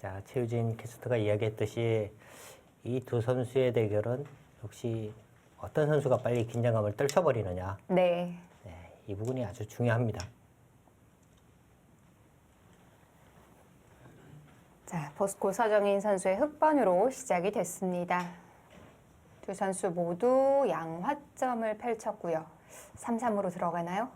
자, 최유진 캐스터가 이야기했듯이 이 두 선수의 대결은 역시 어떤 선수가 빨리 긴장감을 떨쳐버리느냐. 네. 네, 이 부분이 아주 중요합니다. 자, 포스코 서정인 선수의 흑번으로 시작이 됐습니다. 두 선수 모두 양화점을 펼쳤고요. 3-3으로 들어가나요?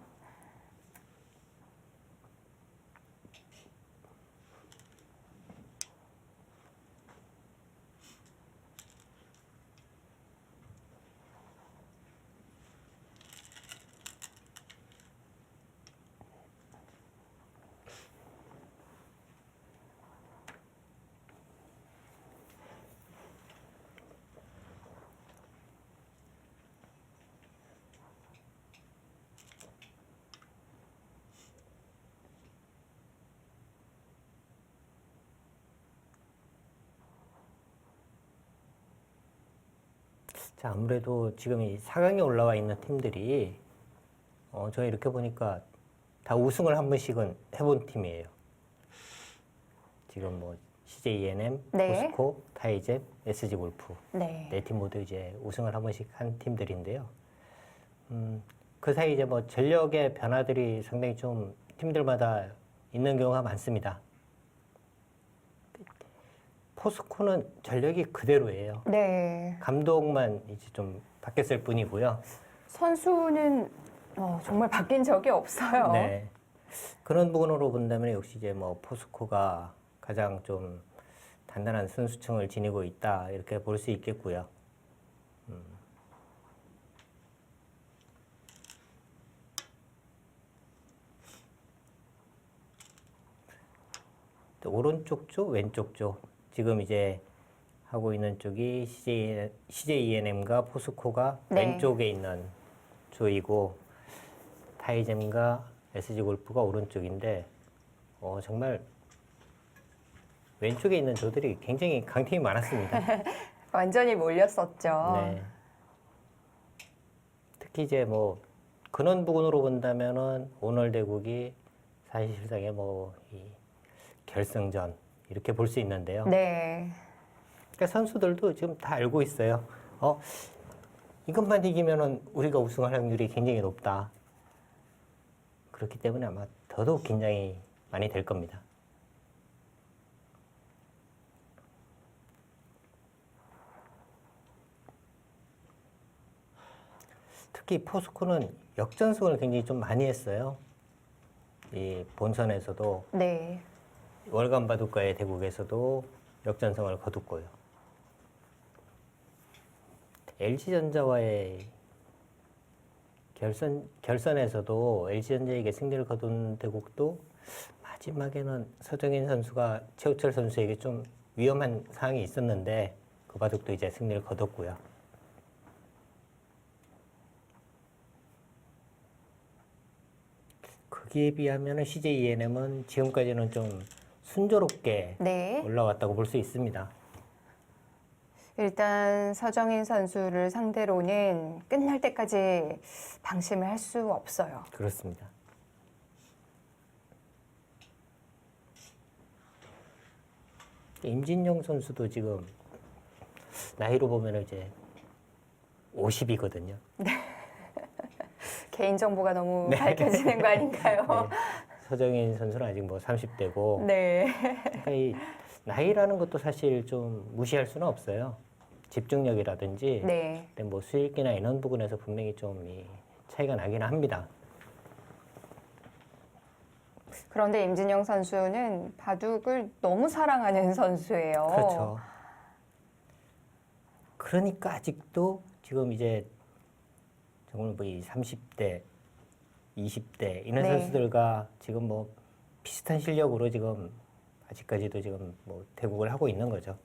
자, 아무래도 지금 이 4강에 올라와 있는 팀들이 저 이렇게 보니까 다 우승을 한 번씩은 해본 팀이에요. 지금 뭐 CJ ENM, 네. 포스코, 타이젠, SG 골프 네. 네 팀 모두 이제 우승을 한 번씩 한 팀들인데요. 그 사이 이제 뭐 전력의 변화들이 상당히 좀 팀들마다 있는 경우가 많습니다. 포스코는 전력이 그대로예요. 네. 감독만 이제 좀 바뀌었을 뿐이고요. 선수는 정말 바뀐 적이 없어요. 네. 그런 부분으로 본다면 역시 이제 뭐 포스코가 가장 좀 단단한 선수층을 지니고 있다 이렇게 볼 수 있겠고요. 또 오른쪽 쪽, 왼쪽 쪽 지금 이제 하고 있는 쪽이 CJ ENM과 포스코가 네. 왼쪽에 있는 조이고 타이젠과 SG 골프가 오른쪽인데 정말 왼쪽에 있는 조들이 굉장히 강팀이 많았습니다. 완전히 몰렸었죠. 네. 특히 이제 뭐 그런 부분으로 본다면은 오늘 대국이 사실상의 뭐 이 결승전 이렇게 볼 수 있는데요. 네. 그러니까 선수들도 지금 다 알고 있어요. 이것만 이기면은 우리가 우승할 확률이 굉장히 높다. 그렇기 때문에 아마 더더욱 긴장이 많이 될 겁니다. 특히 포스코는 역전승을 굉장히 좀 많이 했어요. 이 본선에서도 네. 월간 바둑과의 대국에서도 역전승을 거뒀고요. LG전자와의 결선에서도 LG전자에게 승리를 거둔 대국도 마지막에는 서정인 선수가 최우철 선수에게 좀 위험한 상황이 있었는데 그 바둑도 이제 승리를 거뒀고요. 거기에 비하면 CJ ENM은 지금까지는 좀 순조롭게 네. 올라왔다고 볼 수 있습니다. 일단 서정인 선수를 상대로는 끝날 때까지 방심을 할 수 없어요. 그렇습니다. 임진영 선수도 지금 나이로 보면 이제 50이거든요. 개인정보가 너무 네. 밝혀지는 거 아닌가요? 네. 서정인 선수는 아직 뭐 30대고 네. 그러니까 이 나이라는 것도 사실 좀 무시할 수는 없어요. 집중력이라든지 네. 뭐 수익이나 이런 부분에서 분명히 좀 이 차이가 나긴 합니다. 그런데 임진영 선수는 바둑을 너무 사랑하는 선수예요. 그렇죠. 그러니까 아직도 지금 이제 정말 뭐 이 30대, 20대 이런 네. 선수들과 지금 뭐 비슷한 실력으로 지금 아직까지도 지금 뭐 대국을 하고 있는 거죠.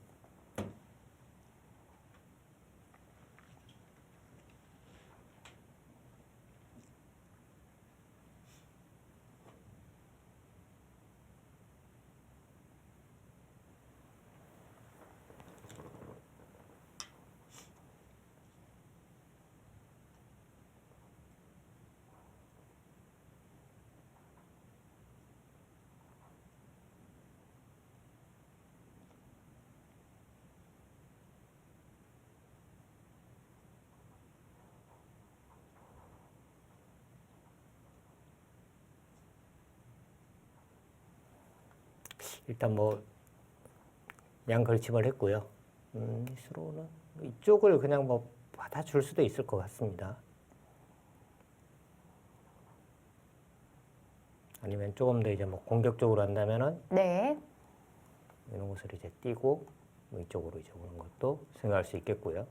일단 뭐 양 걸침을 했고요. 스로우는 이쪽을 그냥 뭐 받아줄 수도 있을 것 같습니다. 아니면 조금 더 이제 뭐 공격적으로 한다면은 네. 이런 곳을 이제 띄고 뭐 이쪽으로 이제 오는 것도 생각할 수 있겠고요.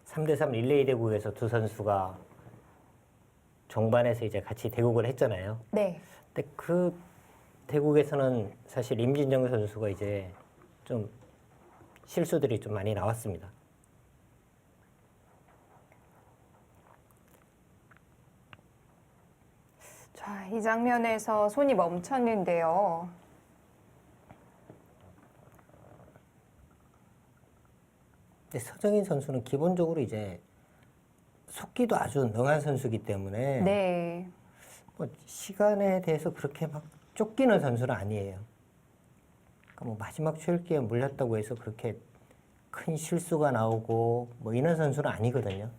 삼 대 삼 릴레이 대국에서 두 선수가 종반에서 이제 같이 대국을 했잖아요. 네. 근데 그 대국에서는 사실 임진정 선수가 이제 좀 실수들이 좀 많이 나왔습니다. 자, 이 장면에서 손이 멈췄는데요. 근데 서정인 선수는 기본적으로 이제 속기도 아주 능한 선수이기 때문에 네. 뭐 시간에 대해서 그렇게 막 쫓기는 선수는 아니에요. 그러니까 뭐 마지막 추일기에 물렸다고 해서 그렇게 큰 실수가 나오고 뭐 이런 선수는 아니거든요.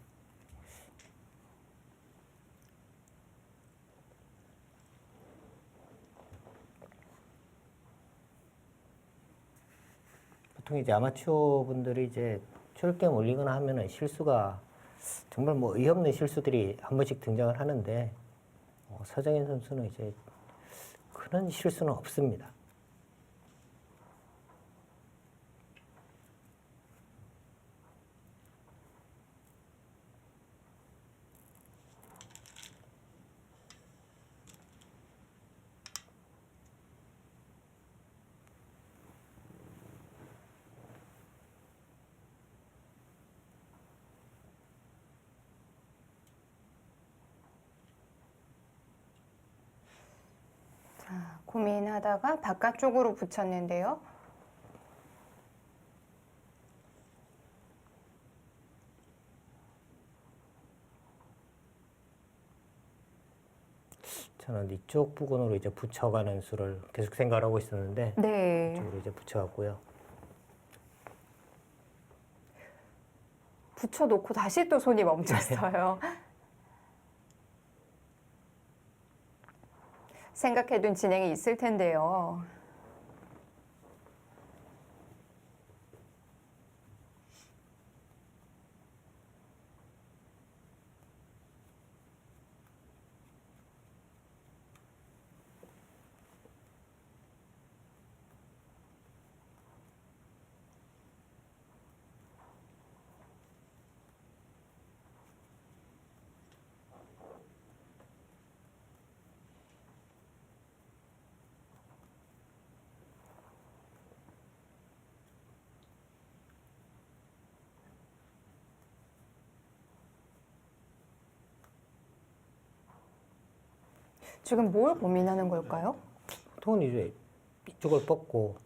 보통 이제 아마추어 분들이 이제 추일기에 몰리거나 하면은 실수가 정말 뭐 의없는 실수들이 한 번씩 등장을 하는데 서정인 선수는 이제 그런 실수는 없습니다. 자, 고민하다가 바깥쪽으로 붙였는데요. 저는 이쪽 부근으로 이제 붙여가는 수를 계속 생각을 하고 있었는데 네. 이쪽으로 이제 붙여갔고요. 붙여놓고 다시 또 손이 멈췄어요. 생각해둔 진행이 있을 텐데요. 지금 뭘 고민하는 걸까요? 보통은 이제 이쪽을 뻗고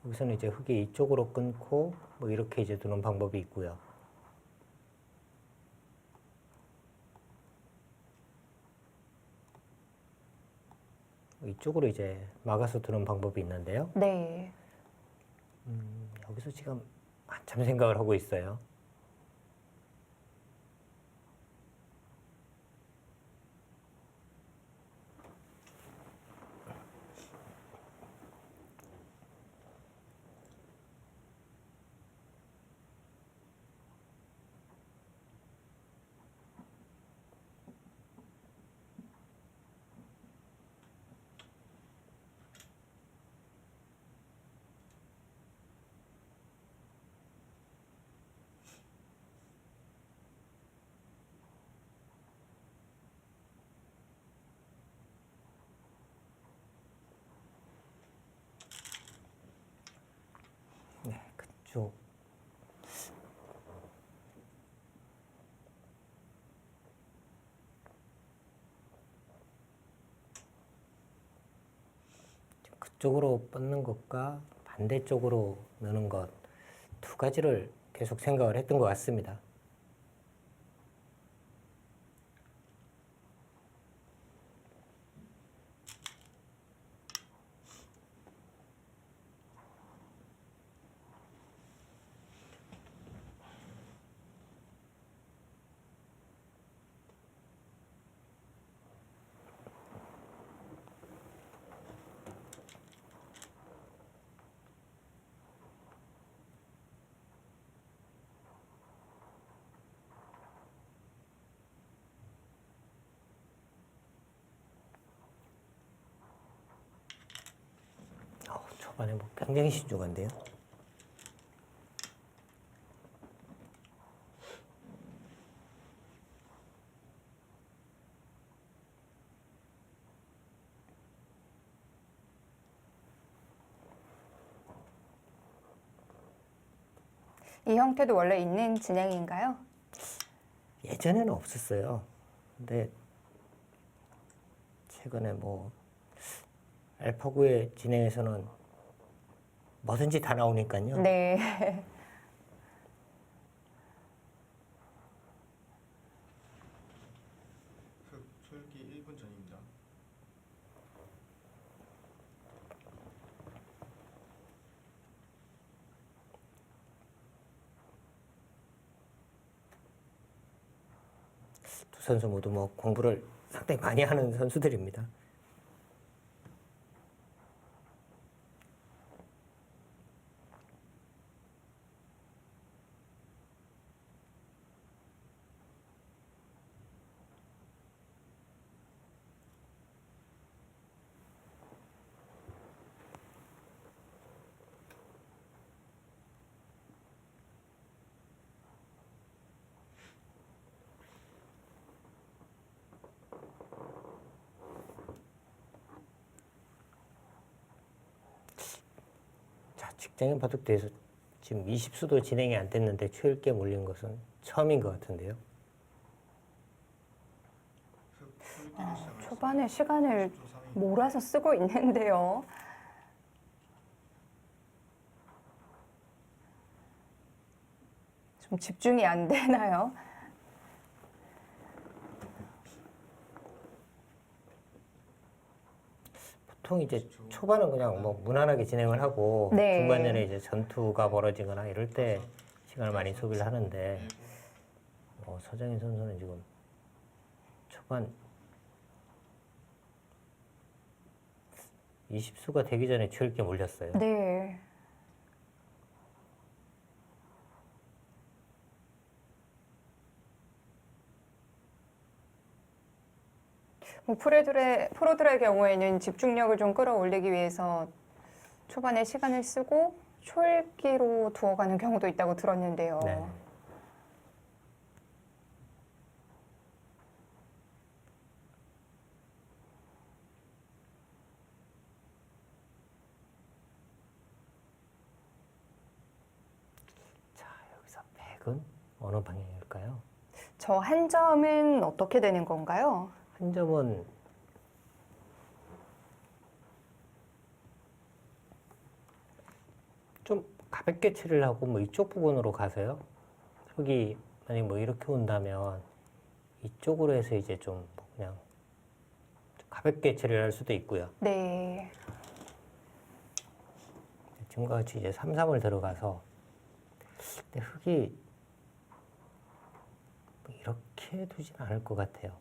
여기서는 이제 흙이 이쪽으로 끊고 뭐 이렇게 이제 두는 방법이 있고요. 이쪽으로 이제 막아서 두는 방법이 있는데요. 네. 여기서 지금 한참 생각을 하고 있어요. 네, 그쪽. 그쪽으로 뻗는 것과 반대쪽으로 넣는 것 두 가지를 계속 생각을 했던 것 같습니다. 초반에 뭐 굉장히 신중한데요. 이 형태도 원래 있는 진행인가요? 예전에는 없었어요. 근데 최근에 뭐 알파고의 진행에서는 뭐든지 다 나오니까요. 네. 흑 초읽기 1분 전입니다. 두 선수 모두 뭐 공부를 상당히 많이 하는 선수들입니다. 자, 직장인 바둑대에서 지금 20수도 진행이 안 됐는데 최일께 몰린 것은 처음인 것 같은데요. 흑 초읽기를 시작하겠습니다. 초반에 시간을 10초 상위. 몰아서 쓰고 있는데요. 좀 집중이 안 되나요? 보통 이제 초반은 그냥 뭐 무난하게 진행을 하고 네. 중반전에 이제 전투가 벌어지거나 이럴 때 시간을 많이 소비를 하는데 서정인 선수는 지금 초반 20수가 되기 전에 최일께 몰렸어요. 네. 뭐 프로들의 경우에는 집중력을 좀 끌어올리기 위해서 초반에 시간을 쓰고 초읽기로 두어가는 경우도 있다고 들었는데요. 네. 자, 여기서 백은 어느 방향일까요? 저 한 점은 어떻게 되는 건가요? 한 점은 좀 가볍게 처리를 하고 뭐 이쪽 부분으로 가서요. 흙이 만약 뭐 이렇게 온다면 이쪽으로 해서 이제 좀뭐 그냥 좀 가볍게 처리를 할 수도 있고요. 네. 지금과 같이 이제 3-3을 들어가서 근데 흙이 뭐 이렇게 두진 않을 것 같아요.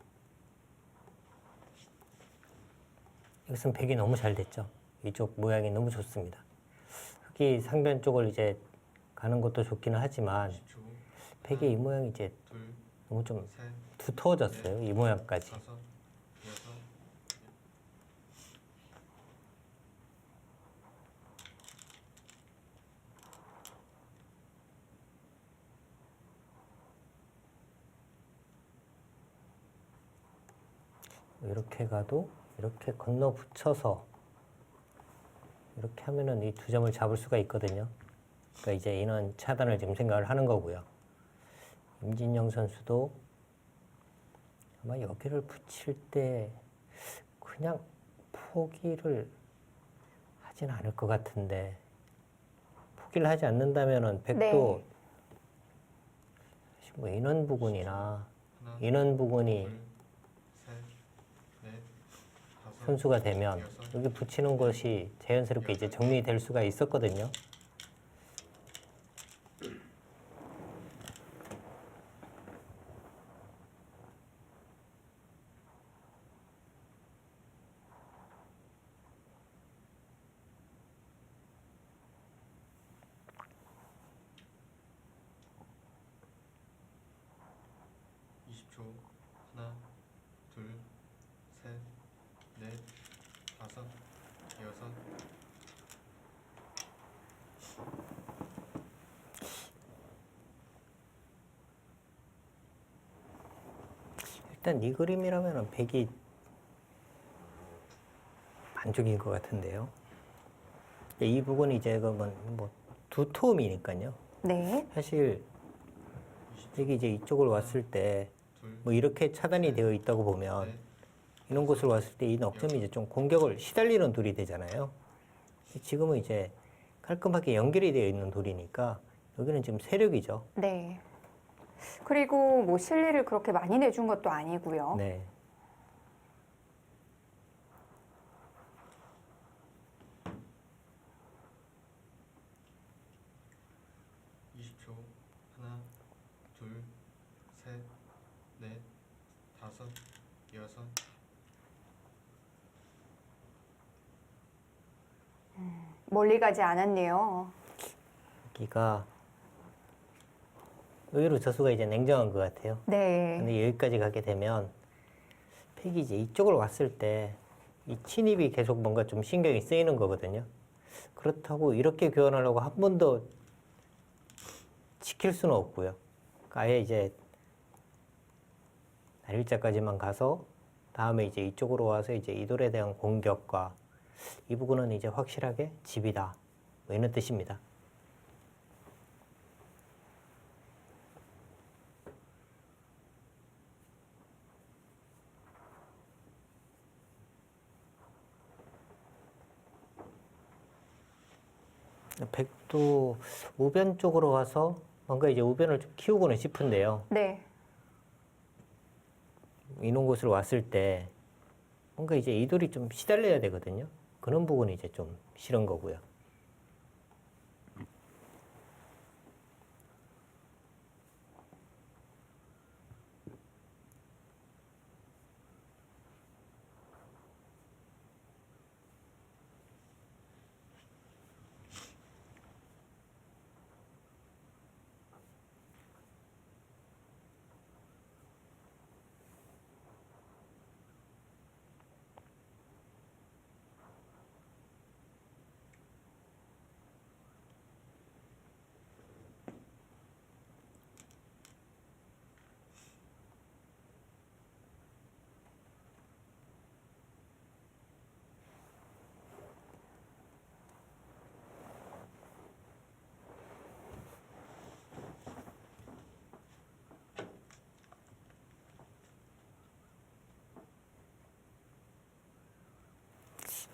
이것은 백이 너무 잘 됐죠. 이쪽 모양이 너무 좋습니다. 흙이 상변 쪽을 이제 가는 것도 좋기는 하지만 10초. 백의 이 모양이 이제 둘, 너무 좀 셋, 두터워졌어요. 이 모양까지. 다섯, 여섯. 이렇게 가도 이렇게 건너 붙여서 이렇게 하면은 이 두 점을 잡을 수가 있거든요. 그러니까 이제 인원 차단을 지금 생각을 하는 거고요. 임진영 선수도 아마 여기를 붙일 때 그냥 포기를 하진 않을 것 같은데 포기를 하지 않는다면은 백도 뭐 인원 부분이나 하나, 인원 부분이 둘, 셋, 넷, 다섯, 선수가 되면 여섯. 여기 붙이는 것이 자연스럽게 이제 정리될 수가 있었거든요. 초 하나, 둘, 셋, 넷, 다섯, 여섯. 일단 이 그림이라면은 100이 만족인 것 같은데요. 이 부분이 이제 그러면 뭐 두툼이니까요. 네. 사실 20초. 여기 이제 이쪽을 왔을 때 둘, 뭐 이렇게 차단이 되어 있다고 보면 넷, 이런 곳을 왔을 때 이 넉점이 이제 좀 공격을 시달리는 돌이 되잖아요. 지금은 이제 깔끔하게 연결이 되어 있는 돌이니까 여기는 지금 세력이죠. 네. 그리고 뭐 실리를 그렇게 많이 내준 것도 아니고요. 네. 이십 초. 하나, 둘, 셋, 넷, 다섯, 여섯. 멀리 가지 않았네요. 여기가 의외로 저수가 이제 냉정한 것 같아요. 네. 근데 여기까지 가게 되면 팩이 이제 이쪽을 왔을 때 이 침입이 계속 뭔가 좀 신경이 쓰이는 거거든요. 그렇다고 이렇게 교환하려고 한 번 더 지킬 수는 없고요. 아예 이제 날일자까지만 가서 다음에 이제 이쪽으로 와서 이제 이 돌에 대한 공격과 이 부분은 이제 확실하게 집이다. 뭐 이런 뜻입니다. 백도 우변 쪽으로 와서 뭔가 이제 우변을 좀 키우고는 싶은데요. 네. 이런 곳으로 왔을 때 뭔가 이제 이 돌이 좀 시달려야 되거든요. 그런 부분이 이제 좀 싫은 거고요.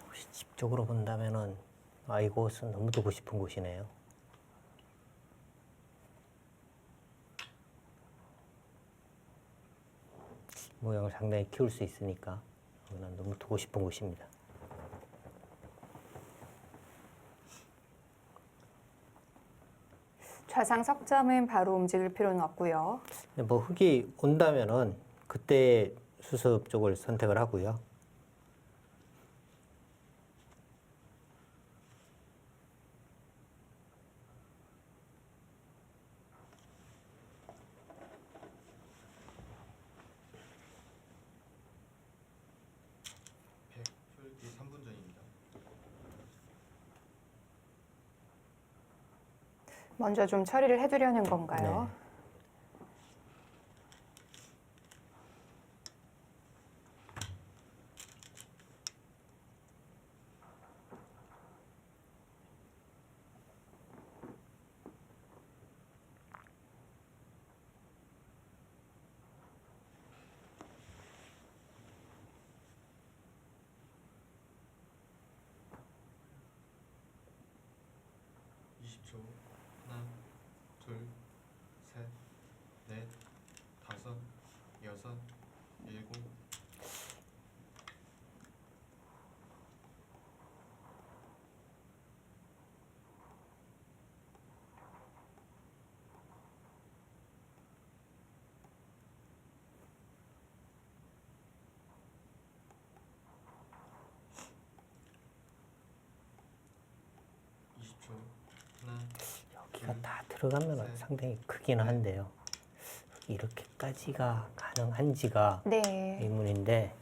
혹시 집 쪽으로 본다면은 이곳은 너무 두고 싶은 곳이네요. 모양을 상당히 키울 수 있으니까 저는 너무 두고 싶은 곳입니다. 좌상 석점은 바로 움직일 필요는 없고요. 근데 뭐 흙이 온다면은 그때 수습 쪽을 선택을 하고요. 백 풀기 3분 전입니다. 먼저 좀 처리를 해두려는 건가요? 네. 이십 초. 하나, 둘, 셋, 넷, 다섯, 여섯, 일곱. 이십 초. 하나, 여기가 다 들어가면 상당히 크기는 한데요. 이렇게까지가 가능한지가 네. 의문인데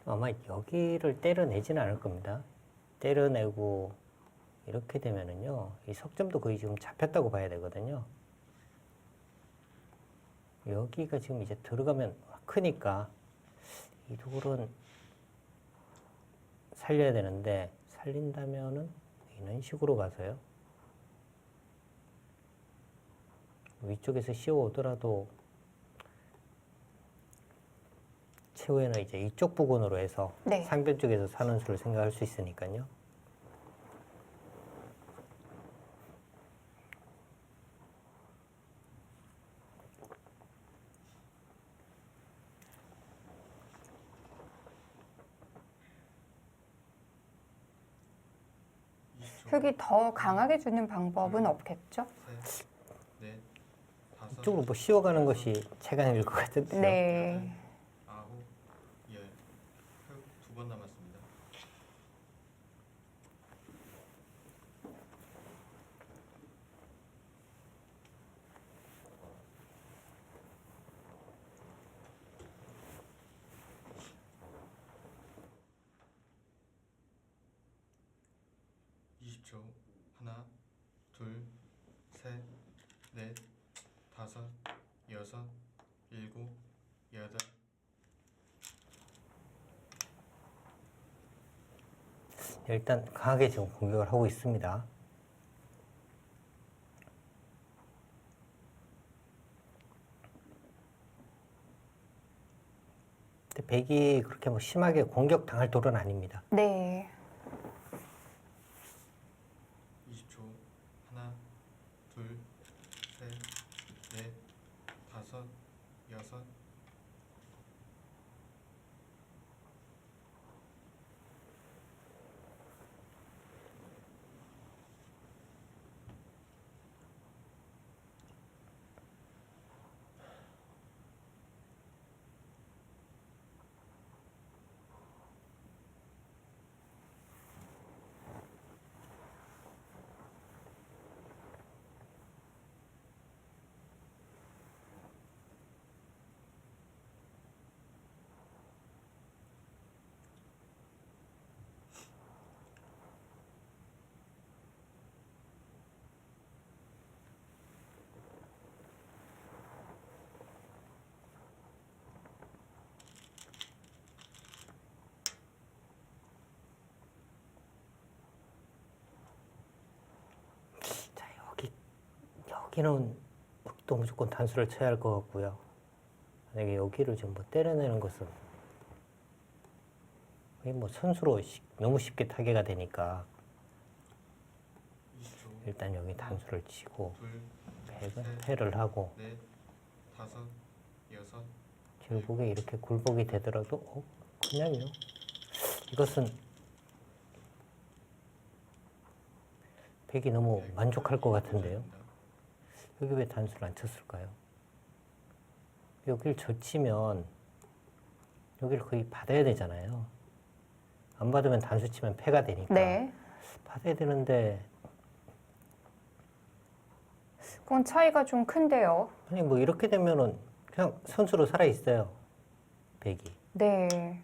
아마 여기를 때려내지는 않을 겁니다. 때려내고 이렇게 되면은요, 이 석점도 거의 지금 잡혔다고 봐야 되거든요. 여기가 지금 이제 들어가면 크니까 이 돌은 살려야 되는데, 살린다면은 이런 식으로 가서요. 위쪽에서 씌워오더라도 최후에는 이제 이쪽 부근으로 해서 네. 상변 쪽에서 사는 수를 생각할 수 있으니까요. 흙이 더 강하게 주는 방법은 없겠죠? 셋, 넷, 다섯, 이쪽으로 뭐 씌워가는 것이 최강일 것 같은데요. 네. 아홉, 열. 흙 2번 남았습니다. (20초) 하나, 둘, 셋, 넷, 다섯, 여섯, 일곱, 여덟. 일단 강하게 지금 공격을 하고 있습니다. 근데 백이 그렇게 뭐 심하게 공격당할 돌은 아닙니다. 네. 20초. 하나, 둘, 셋, 넷, 다섯, 여섯. 자, 여기는 또 무조건 단수를 쳐야 할 것 같고요. 만약에 여기를 좀 뭐 때려내는 것은 거의 뭐 선수로 너무 쉽게 타개가 되니까 20초. 일단 여기 단수를 치고 둘, 백은 패를 하고 넷, 다섯, 여섯. 결국에 이렇게 굴복이 되더라도 그냥요. 이것은 백이 너무 만족할 것 같은데요. 여기 왜 단수를 안 쳤을까요? 여길 젖히면 여기를 거의 받아야 되잖아요. 안 받으면 단수 치면 패가 되니까 네. 받아야 되는데 그건 차이가 좀 큰데요. 아니 뭐 이렇게 되면은 그냥 선수로 살아 있어요. 백이. 네.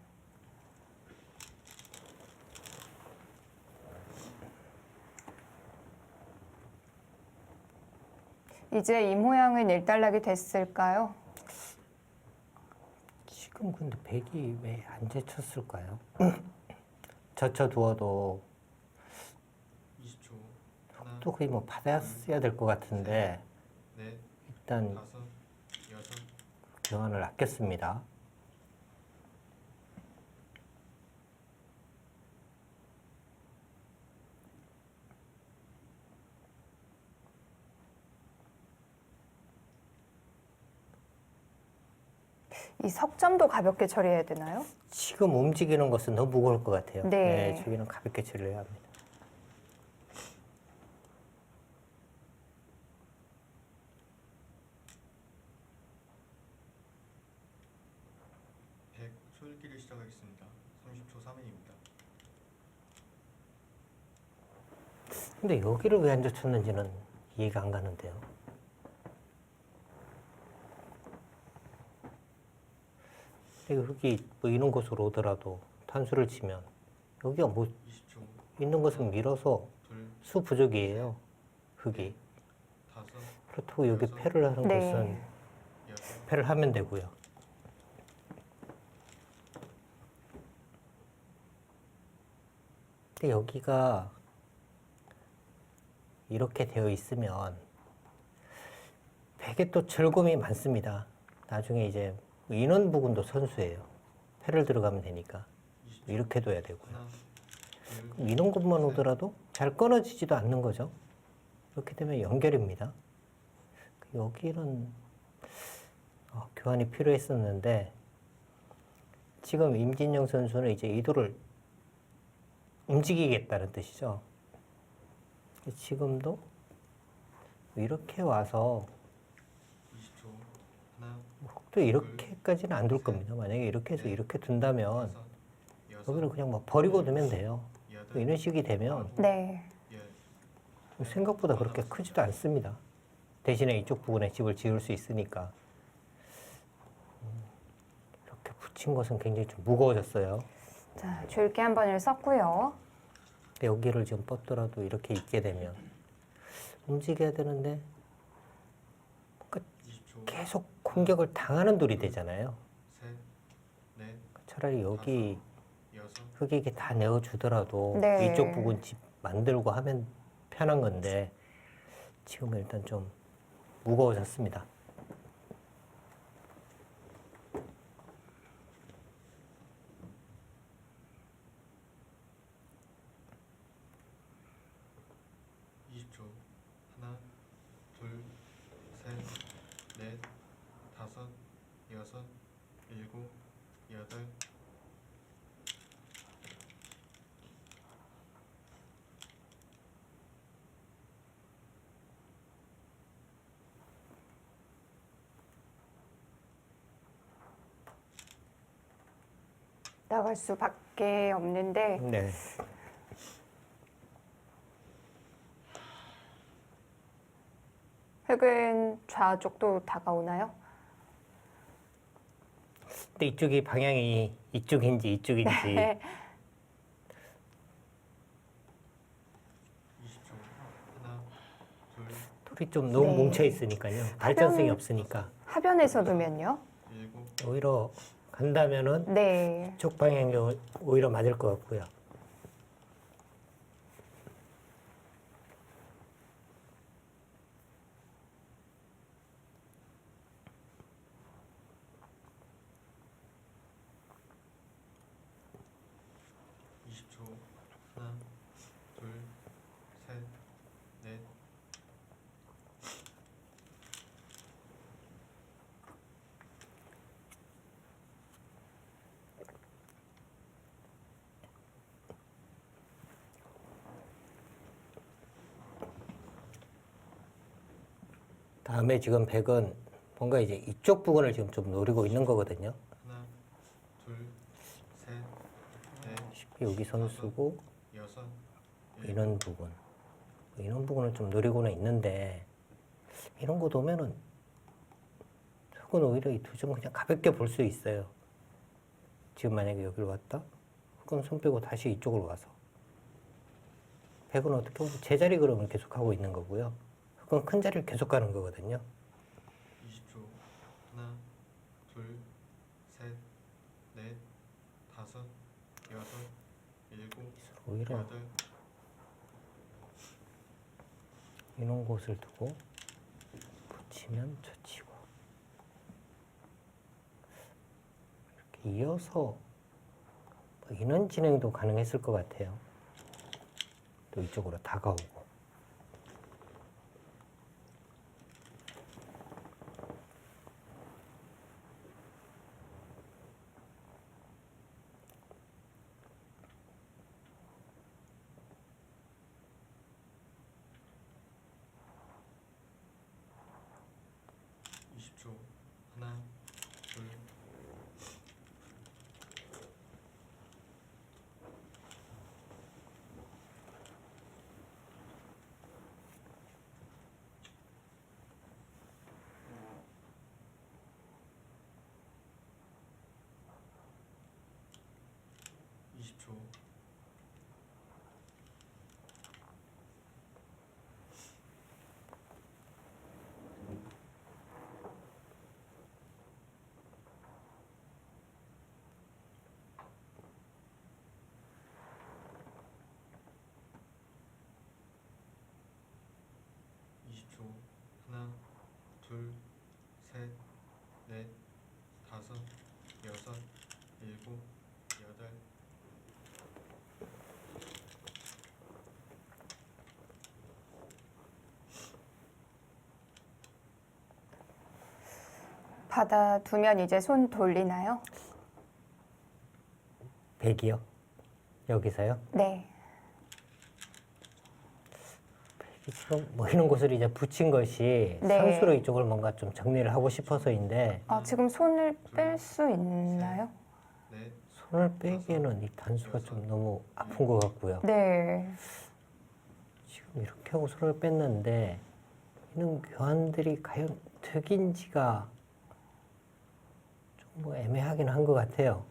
이제 이 모양은 일단락이 됐을까요? 지금 근데 백이 왜 안 제쳤을까요? 젖혀두어도 20초. 하나, 또 거의 뭐 받았어야 될 것 같은데 넷, 일단 다섯, 여섯. 교환을 아꼈습니다. 이 석점도 가볍게 처리해야 되나요? 지금 움직이는 것은 너무 무거울 것 같아요. 네. 저기는 가볍게 처리해야 합니다. 백 솔기를 시작하겠습니다. 30초 3회입니다. 근데 여기를 왜 안 젖혔는지는 이해가 안 가는데요. 근데 흙이 뭐 이런 곳으로 오더라도 단수를 치면 여기가 뭐 20초. 있는 것은 밀어서 둘, 수 부족이에요. 흙이. 다섯, 그렇다고 여기 패를 하는 네. 것은 여섯, 패를 하면 되고요. 근데 여기가 이렇게 되어 있으면 백에 또 즐거움이 많습니다. 나중에 이제 인원 부분도 선수예요. 패를 들어가면 되니까 20초. 이렇게 둬야 되고요. 하나, 둘, 그럼 인원것만 오더라도 잘 끊어지지도 않는 거죠. 이렇게 되면 연결입니다. 여기는 교환이 필요했었는데 지금 임진영 선수는 이제 의도를 움직이겠다는 뜻이죠. 지금도 이렇게 와서 20초. 하나, 또 이렇게까지는 안 둘 겁니다. 만약에 이렇게 해서 이렇게 둔다면 다섯, 여섯, 여기는 그냥 뭐 버리고 두면 돼요. 여덟, 이런 식이 되면 네. 열. 생각보다 그렇게 크지도 않습니다. 대신에 이쪽 부분에 집을 지을 수 있으니까 이렇게 붙인 것은 굉장히 좀 무거워졌어요. 자, 줄기 한 번을 썼고요. 근데 여기를 지금 뻗더라도 이렇게 있게 되면 움직여야 되는데 20초. 계속 공격을 당하는 돌이 되잖아요. 셋, 넷, 차라리 여기 여섯, 흙에게 다 내어주더라도 네. 이쪽 부분 집 만들고 하면 편한 건데 지금은 일단 좀 무거워졌습니다. 하나, 둘, 셋, 넷, 다섯, 여섯, 일곱, 여덟, 나갈 수밖에 없는데 네. 흙은 좌쪽도 다가오나요? 근데 이쪽이 방향이 이쪽인지 이쪽인지 네. 20초. 하나, 둘, 돌이 좀 너무 네. 뭉쳐 있으니까요. 발전성이 하변- 없으니까 하변에서 두면요? 일곱, 오히려 간다면은 네. 이쪽 방향이 오히려 맞을 것 같고요. 하나, 둘, 셋, 넷, 다음에 지금 백은 뭔가 이제 이쪽 부분을 지금 좀 노리고 있는 거거든요. 하나, 둘, 셋, 넷, 쉽게 여기 선수고 여섯, 이런 부분. 이런 부분을 좀 노리고는 있는데 이런 거 보면은 흙은 오히려 이 두 점 그냥 가볍게 볼 수 있어요. 지금 만약에 여기를 왔다? 흙은 손 빼고 다시 이쪽으로 와서 백은 어떻게 보면 제자리 걸음을 계속하고 있는 거고요. 흙은 큰 자리를 계속 가는 거거든요. 20초. 하나, 둘, 셋, 넷, 다섯, 여섯, 일곱, 오히려 여덟, 이런 곳을 두고 붙이면 젖히고 이렇게 이어서 뭐 이런 진행도 가능했을 것 같아요. 또 이쪽으로 다가오고 하나, 둘, 받아두면 이제 손 돌리나요? 100이요? 여기서요? 네. 지금 뭐 이런 곳을 이제 붙인 것이 네. 선수로 이쪽을 뭔가 좀 정리를 하고 싶어서인데 지금 손을 뺄 수 있나요? 넷, 손을 빼기에는 이 단수가 좀 너무 아픈 것 같고요. 네. 지금 이렇게 하고 손을 뺐는데 이런 교환들이 과연 득인지가 좀 뭐 애매하긴 한 것 같아요.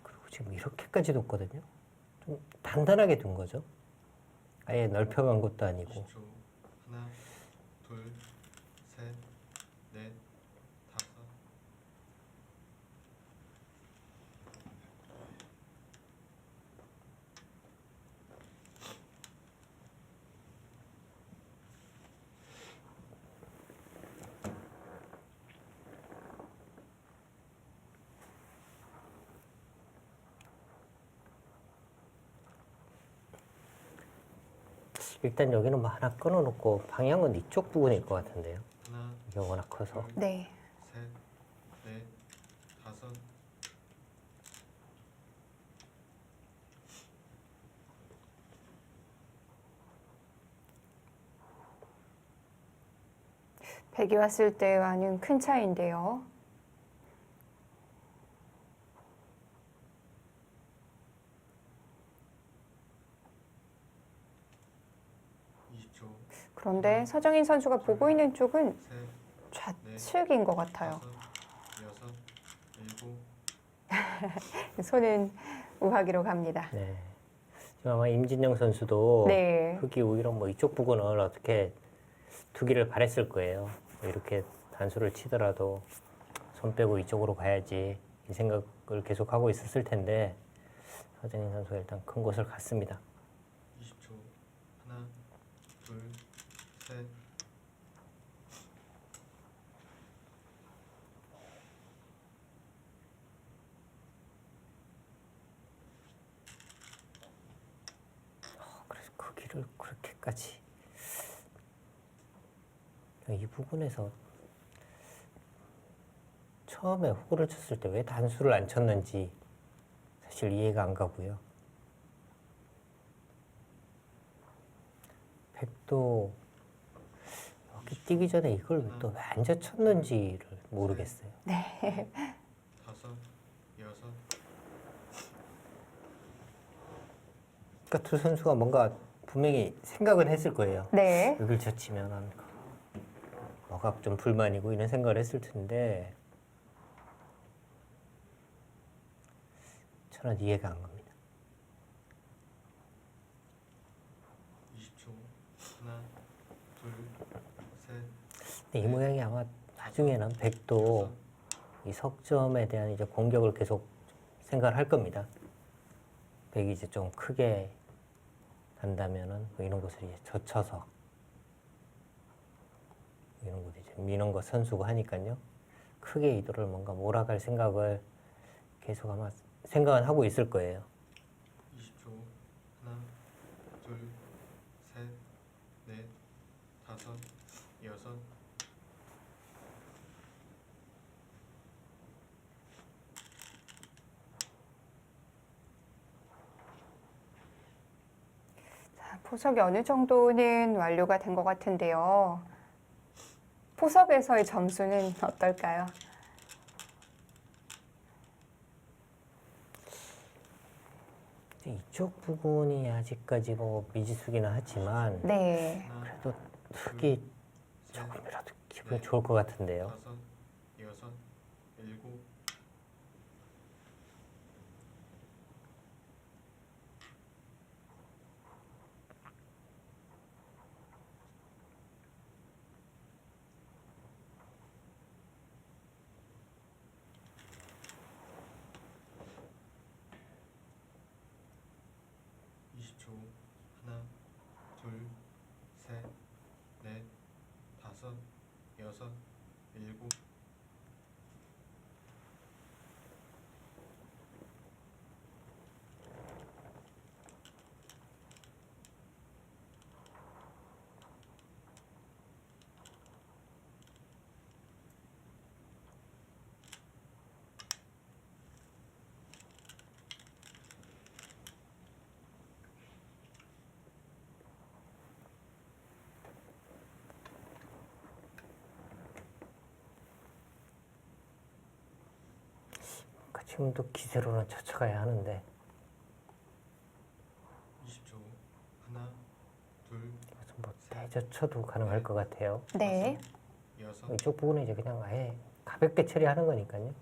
그리고 지금 이렇게까지 뒀거든요. 좀 단단하게 둔 거죠. 아예 넓혀간 것도 아니고. 20초. 하나, 둘, 셋, 넷, 다섯. 일단 여기는 뭐 하나 끊어놓고 방향은 이쪽 부분일 것 같은데요. 하나, 이게 워낙 커서. 네. 셋, 넷, 다섯. 백이 왔을 때와는 큰 차이인데요. 20초. 그런데 서정인 선수가 보고 있는 쪽은 셋, 좌측인 것 같아요. 다섯, 여섯, 일곱. 손은 우하기로 갑니다. 네. 지금 아마 임진영 선수도 네. 흙이 오히려 뭐 이쪽 부분을 어떻게 두기를 바랬을 거예요. 뭐 이렇게 단수를 치더라도 손 빼고 이쪽으로 가야지 이 생각을 계속 하고 있었을 텐데 서정인 선수가 일단 큰 곳을 갔습니다. 20초. 하나, 둘, 셋. 그래서 그 길을 그렇게까지 이 부분에서 처음에 호구를 쳤을 때 왜 단수를 안 쳤는지 사실 이해가 안 가고요. 백도 여기 뛰기 전에 이걸 또 왜 앉아 쳤는지를 모르겠어요. 다섯, 여섯. 그러니까 두 선수가 뭔가 분명히 생각은 했을 거예요. 네. 여길 쳤으면 뭐가 좀 불만이고 이런 생각을 했을 텐데 저는 이해가 안 갑니다. 20초. 하나, 둘, 셋. 근데 이 모양이 아마 나중에는 백도 이 석점에 대한 이제 공격을 계속 생각을 할 겁니다. 백이 이제 좀 크게 간다면은 뭐 이런 곳을 이제 젖혀서 이런 곳 이제 미는 거 선수가 하니까요. 크게 이도를 뭔가 몰아갈 생각을 계속 아마 생각은 하고 있을 거예요. 20초. 하나, 둘, 셋, 넷, 다섯, 여섯. 포석이 어느 정도는 완료가 된 것 같은데요. 포석에서의 점수는 어떨까요? 이쪽 부분이 아직까지 뭐 미지수기는 하지만 네. 하나, 그래도 흙이 셋, 조금이라도 기분이 좋을 것 같은데요. 다섯, 여섯, 일곱. 하나, 둘, 셋, 넷, 다섯, 여섯, 일곱. 지금도 기세로는 젖혀가야 하는데 20초. 하나, 둘, 뭐 대젖혀도 가능할 것 같아요. 네. 여섯, 이쪽 부분은 이제 그냥 아예 가볍게 처리하는 거니까요.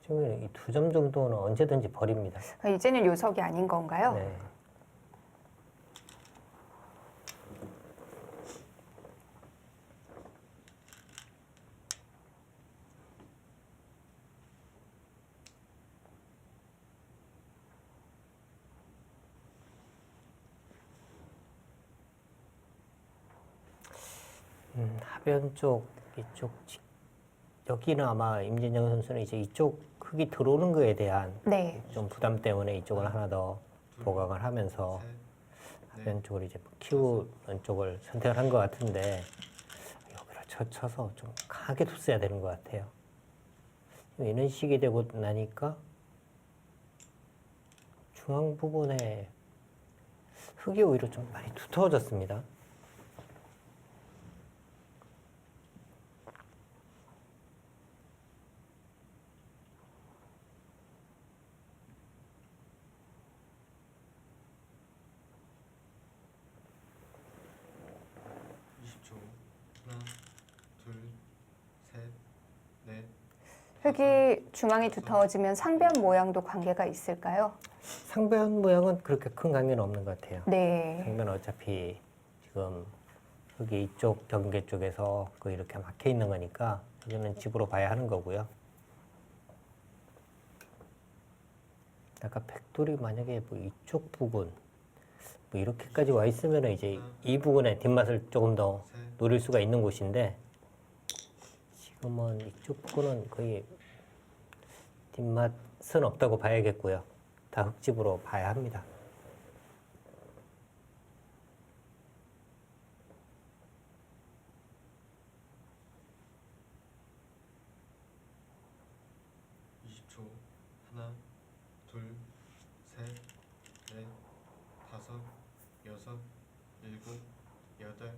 지금 이 2점 정도는 언제든지 버립니다. 이제는 요석이 아닌 건가요? 네. 하변 쪽 이쪽 여기는 아마 임진영 선수는 이제 이쪽 흙이 들어오는 거에 대한 네. 좀 부담 때문에 이쪽을 하나 더 둘, 보강을 하면서 셋, 하변 쪽을 이제 키우는 쪽을 선택을 한 것 같은데 여기를 젖혀서 좀 강하게 뒀어야 되는 것 같아요. 이런 식이 되고 나니까 중앙 부분에 흙이 오히려 좀 많이 두터워졌습니다. 하나, 둘, 셋, 넷, 흙이 중앙이 두터워지면 상변 모양도 관계가 있을까요? 상변 모양은 그렇게 큰 관계는 없는 것 같아요. 네. 상변은 어차피 지금 흙이 이쪽 경계 쪽에서 그 이렇게 막혀 있는 거니까 여기는 집으로 봐야 하는 거고요. 아까 백돌이 만약에 뭐 이쪽 부분 뭐 이렇게까지 와 있으면 이제 이 부분의 뒷맛을 조금 더 셋, 노릴 수가 있는 곳인데 지금은 이쪽 부분은 거의 뒷맛은 없다고 봐야겠고요. 다 흙집으로 봐야 합니다. 초 하나, 둘, 셋, 넷, 다섯, 여섯, 일곱, 여덟,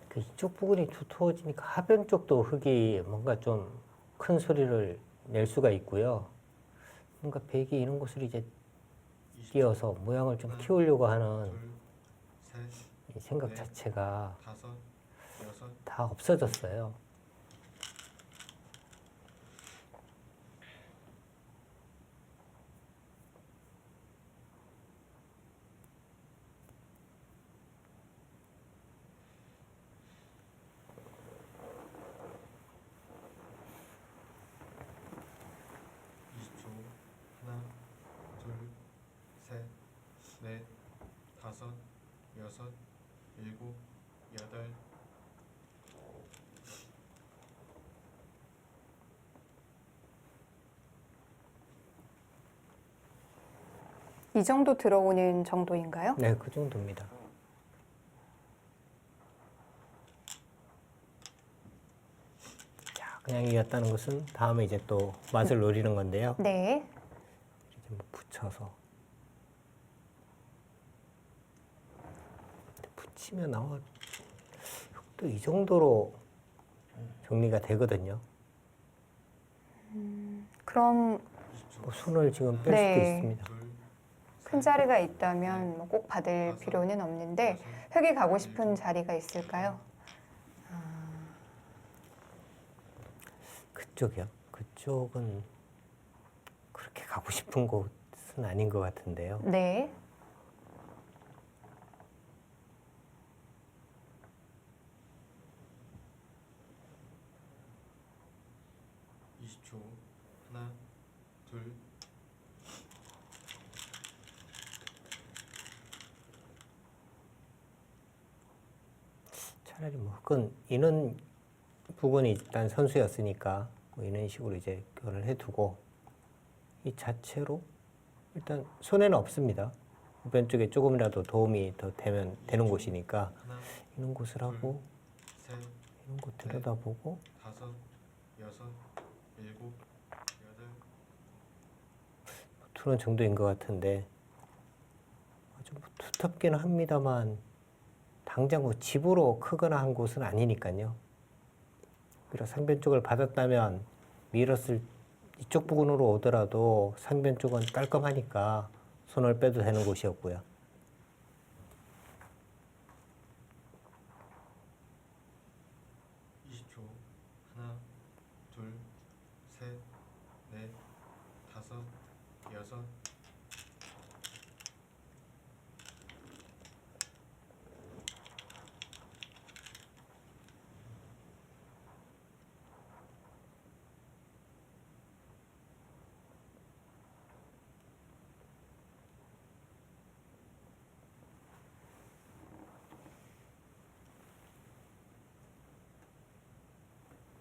그 이쪽 부분이 두터워지니까 하변 쪽도 흙이 뭔가 좀 큰 소리를 낼 수가 있고요. 뭔가 백이 이런 곳을 이제 20초, 띄어서 모양을 좀 키우려고 하는 둘, 셋, 이 생각 네. 자체가 다섯, 여섯, 다 없어졌어요. 초 하나, 둘, 셋, 넷, 다섯, 여섯, 일곱, 여덟, 이 정도 들어오는 정도인가요? 네, 그 정도입니다. 자, 그냥 이었다는 것은 다음에 이제 또 맛을 노리는 건데요. 네. 이제 뭐 붙여서 붙이면 나와 흙도 이 정도로 정리가 되거든요. 그럼 뭐 손을 지금 뺄 네. 수도 있습니다. 둘, 큰 자리가 있다면 뭐꼭 받을 필요는 없는데 흙이 가고 싶은 자리가 있을까요? 그쪽이요? 그쪽은 그렇게 가고 싶은 곳은 아닌 것 같은데요. 네. 초 하나, 둘, 차라리 뭐 흙은 이런 부분이 일단 선수였으니까 뭐 이런 식으로 이제 교환을 해두고 이 자체로 일단 손해는 없습니다. 왼쪽에 조금이라도 도움이 더 되면 되는 곳이니까 하나, 이런 곳을 하고 셋, 이런 곳 들여다보고 다섯, 여섯, 일곱, 여덟, 투런 정도인 것 같은데 좀 두텁기는 합니다만 당장 뭐 집으로 크거나 한 곳은 아니니까요. 오히려 상변 쪽을 받았다면 밀었을 이쪽 부근으로 오더라도 상변 쪽은 깔끔하니까 손을 빼도 되는 곳이었고요. 초 하나, 둘, 셋, 넷, 다섯, 여섯,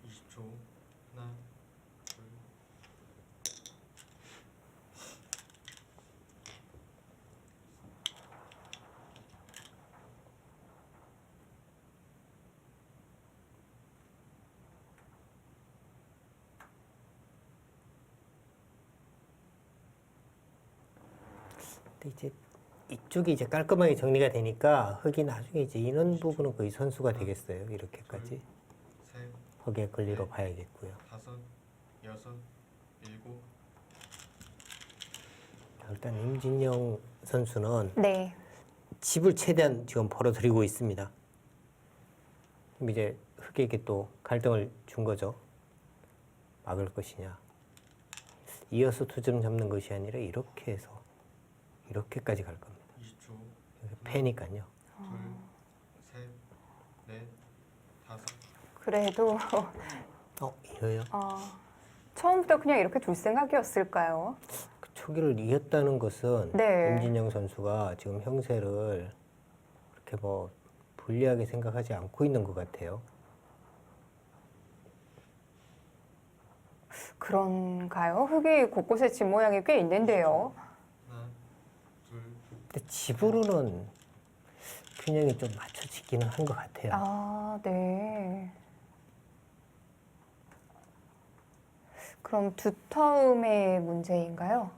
20초 하나, 둘, 근데 이제 이쪽이 이제 깔끔하게 정리가 되니까 흙이 나중에 이제 이런 부분은 거의 선수가 되겠어요. 이렇게까지 셋, 흙의 권리로 봐야겠고요. 다섯, 여섯, 일곱, 일단 임진영 선수는 네. 집을 최대한 지금 벌어들이고 있습니다. 그럼 이제 흙에게 또 갈등을 준 거죠. 막을 것이냐. 이어서 투점 잡는 것이 아니라 이렇게 해서 이렇게까지 갈 겁니다. 20초 패니까요. 둘, 셋, 넷, 다섯, 그래도 이거요. 처음부터 그냥 이렇게 둘 생각이었을까요? 그 초기를 이겼다는 것은 네. 임진영 선수가 지금 형세를 그렇게 뭐 불리하게 생각하지 않고 있는 것 같아요. 그런가요? 흙이 곳곳에 집 모양이 꽤 있는데요. 하나, 둘, 근데 집으로는 균형이 좀 맞춰지기는 한 것 같아요. 아, 네. 그럼 두터움의 문제인가요?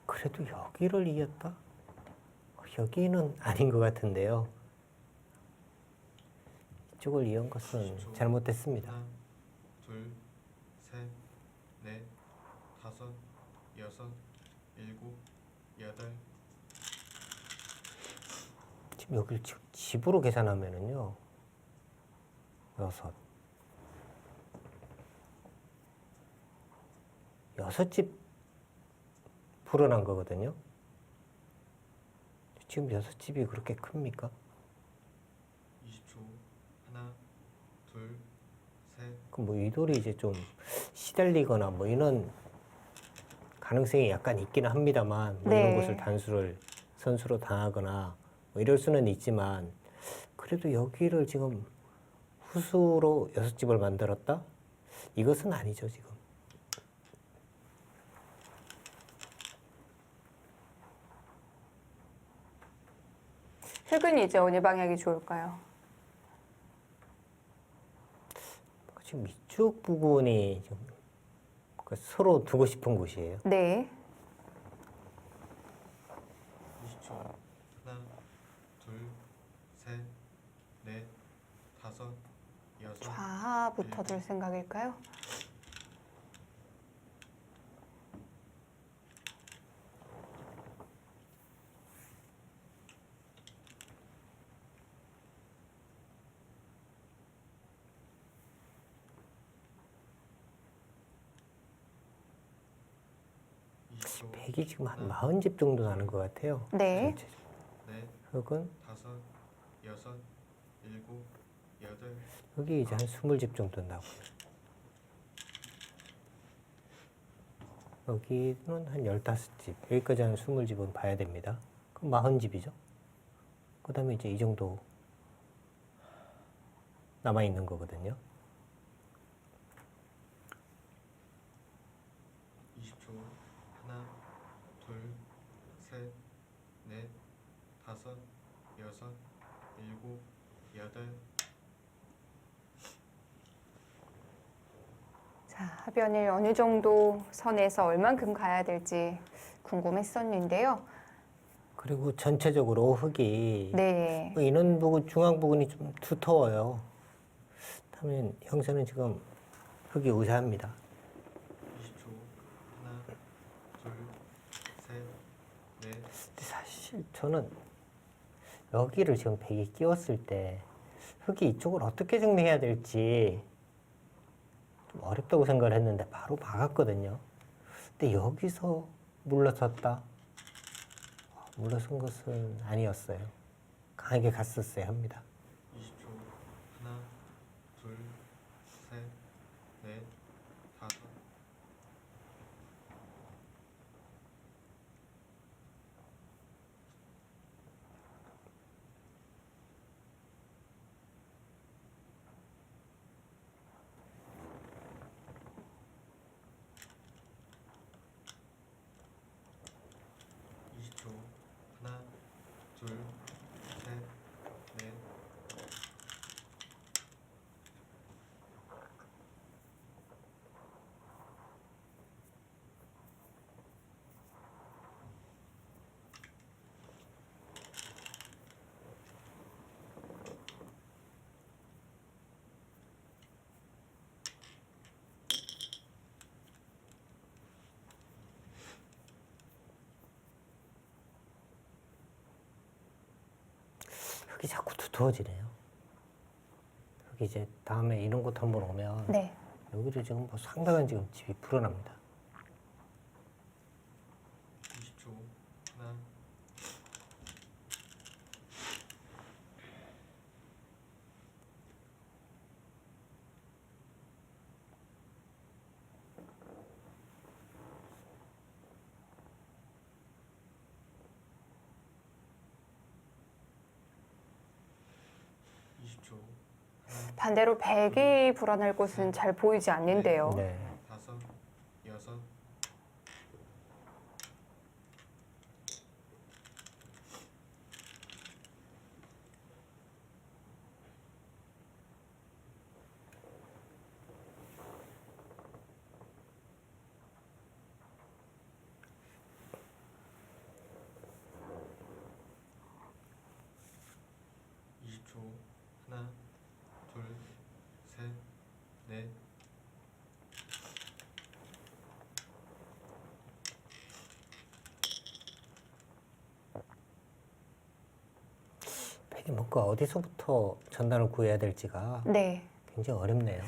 그래도 여기를 이겼다? 여기는 아닌 것 같은데요. 이쪽을 이은 것은 잘못됐습니다. 하나, 둘, 셋, 넷, 다섯, 여섯, 일곱, 여덟, 지금 여기를 집으로 계산하면은요. 6집 불어난 거거든요. 지금 6집이 그렇게 큽니까? 20초 하나, 둘, 셋, 그럼 뭐 이돌이 이제 좀 시달리거나 뭐 이런 가능성이 약간 있기는 합니다만 뭐 이런 네. 곳을 선수로 당하거나 뭐 이럴 수는 있지만 그래도 여기를 지금 후수로 6집을 만들었다? 이것은 아니죠 지금. 흙은 이제 어느 방향이 좋을까요? 지금 이쪽 부분이 좀 서로 두고 싶은 곳이에요. 네. 20초 하나, 둘, 셋, 넷, 다섯, 여섯, 좌하부터 둘 생각일까요? 백이 지금 한 40집 정도 나는 것 같아요. 네. 전체적으로. 넷, 흙은 다섯, 여섯, 일곱, 여덟, 여기 이제 한 20집 정도 나고요. 여기는 한 15집, 여기까지 한 20집은 봐야 됩니다. 그럼 40집이죠. 그 다음에 이제 이 정도 남아있는 거거든요. 20초 하나, 둘, 셋, 넷, 다섯, 여섯, 일곱, 여덟, 자, 하변을 어느 정도 선에서 얼만큼 가야 될지 궁금했었는데요. 그리고 전체적으로 흙이 네. 인원 부분, 중앙 부분이 좀 두터워요. 그러면 형태는 지금 흙이 우세합니다. 20초. 하나, 둘, 셋, 넷, 근데 사실 저는 여기를 지금 벽에 끼웠을 때 흙이 이쪽을 어떻게 정리해야 될지 좀 어렵다고 생각을 했는데 바로 막았거든요. 근데 여기서 물러섰다. 물러선 것은 아니었어요. 강하게 갔었어야 합니다. 20초. 하나, 둘, 셋, 넷, 다섯. 하나, 둘, 셋, 넷, 흙이 자꾸 두터워지네요. 흙이 이제 다음에 이런 곳 한번 오면 네. 여기도 지금 뭐 상당한 지금 집이 불어납니다. 20초. 하나, 반대로 백이 불어날 곳은 잘 보이지 않는데요. 네. 다섯, 여섯, 하나, 둘, 셋, 넷, 백이 뭔가 어디서부터 전단을 구해야 될지가 네. 굉장히 어렵네요.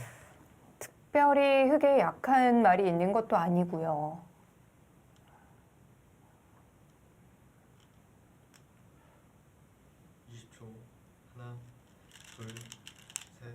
특별히 흙에 약한 말이 있는 것도 아니고요. 20초. 하나, 둘, 셋,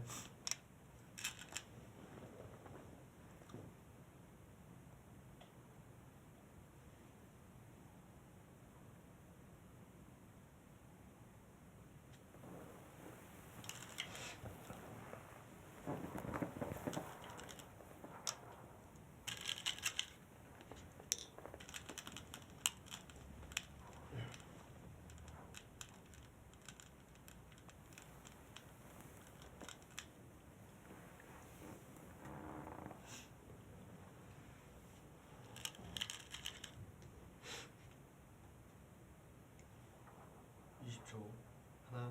하나,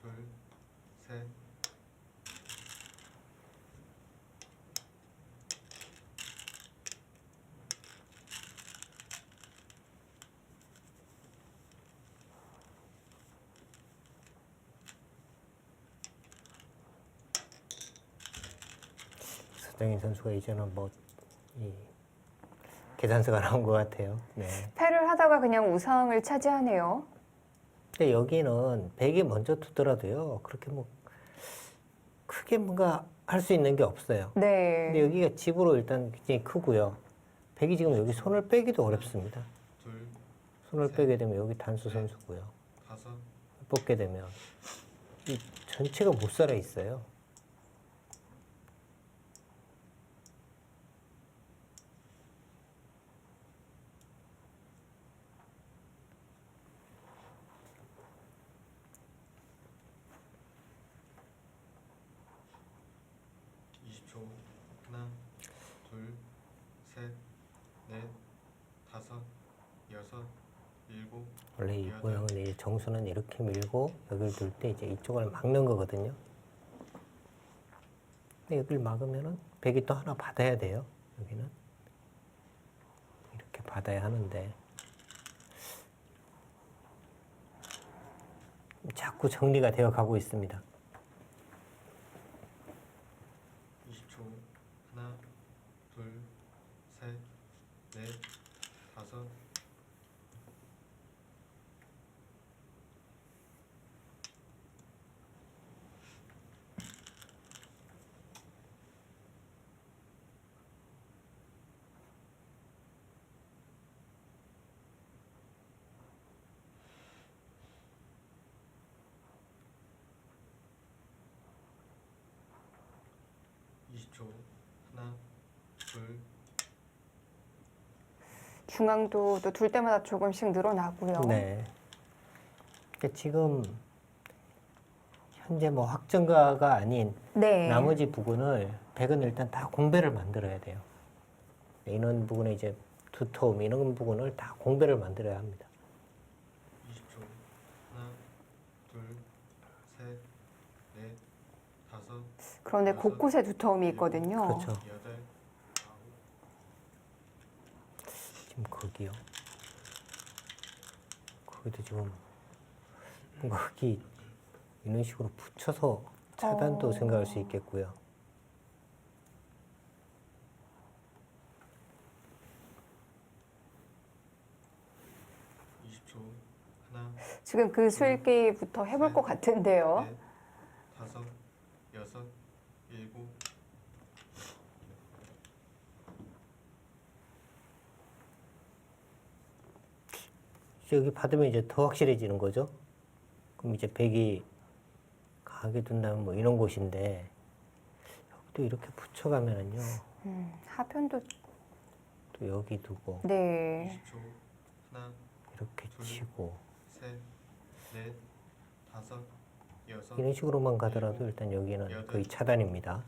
둘, 셋, 서정인 선수가 이제는 이 계산서가 나온 것 같아요. 네. 패를 하다가 그냥 우상을 차지하네요. 근데 여기는 백이 먼저 두더라도요. 그렇게 크게 뭔가 할 수 있는 게 없어요. 근데 네. 여기가 집으로 일단 굉장히 크고요. 백이 지금 여기 손을 빼기도 어렵습니다. 둘, 손을 빼게 되면 여기 단수 선수고요. 다섯, 뽑게 되면 이 전체가 못 살아 있어요. 하나, 둘, 셋, 넷, 다섯, 원래 이 모양은 이제 정수는 이렇게 밀고 여기를 둘 때 이제 이쪽을 막는 거거든요. 근데 여기를 막으면은 백이 또 하나 받아야 돼요. 여기는 이렇게 받아야 하는데 자꾸 정리가 되어 가고 있습니다. 20초. 하나, 둘, 셋, 넷, 다섯. 하나, 둘, 중앙도 또 둘 때마다 조금씩 늘어나고요. 네. 그러니까 지금 현재 뭐 확정가가 아닌 네. 나머지 부분을 백은 일단 다 공배를 만들어야 돼요. 이런 부분에 이제 두터움 이런 부분을 다 공배를 만들어야 합니다. 20초. 하나, 둘, 셋, 넷, 다섯, 그런데 곳곳에 두터움이 있거든요. 그렇죠. 여덟, 아홉. 지금 거기요. 거기도 지금 뭔가 흙이 이런 식으로 붙여서 차단도 생각할 수 있겠고요. 하나, 지금 그 수일기부터 해볼 것 같은데요. 넷, 다섯, 여섯, 일곱. 여기 받으면 이제 더 확실해지는 거죠. 그럼 이제 백이 가게 둔다면 뭐 이런 곳인데 또 이렇게 붙여가면은요. 하편도 또 여기 두고 네. 20초. 하나, 이렇게 둘. 치고 셋, 넷, 다섯, 여섯. 이런 식으로만 가더라도 일단 여기는 여덟. 거의 차단입니다.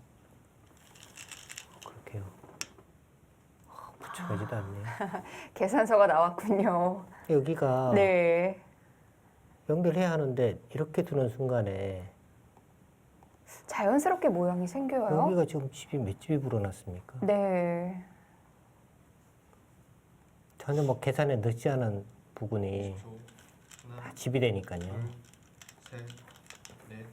그렇게요. 붙여가지도 않네요. 계산서가 나왔군요. 여기가 네. 연결해야 하는데 이렇게 두는 순간에 자연스럽게 모양이 생겨요. 여기가 지금 집이 몇 집이 불어났습니까? 네. 전혀 뭐 계산에 넣지 않은 부분이 20초. 하나, 다 집이 되니까요. 둘, 셋, 넷.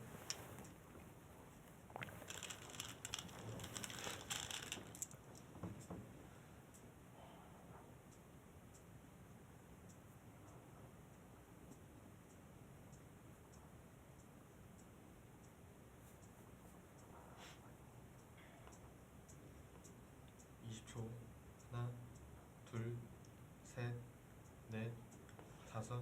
하나, 둘, 셋, 넷, 다섯.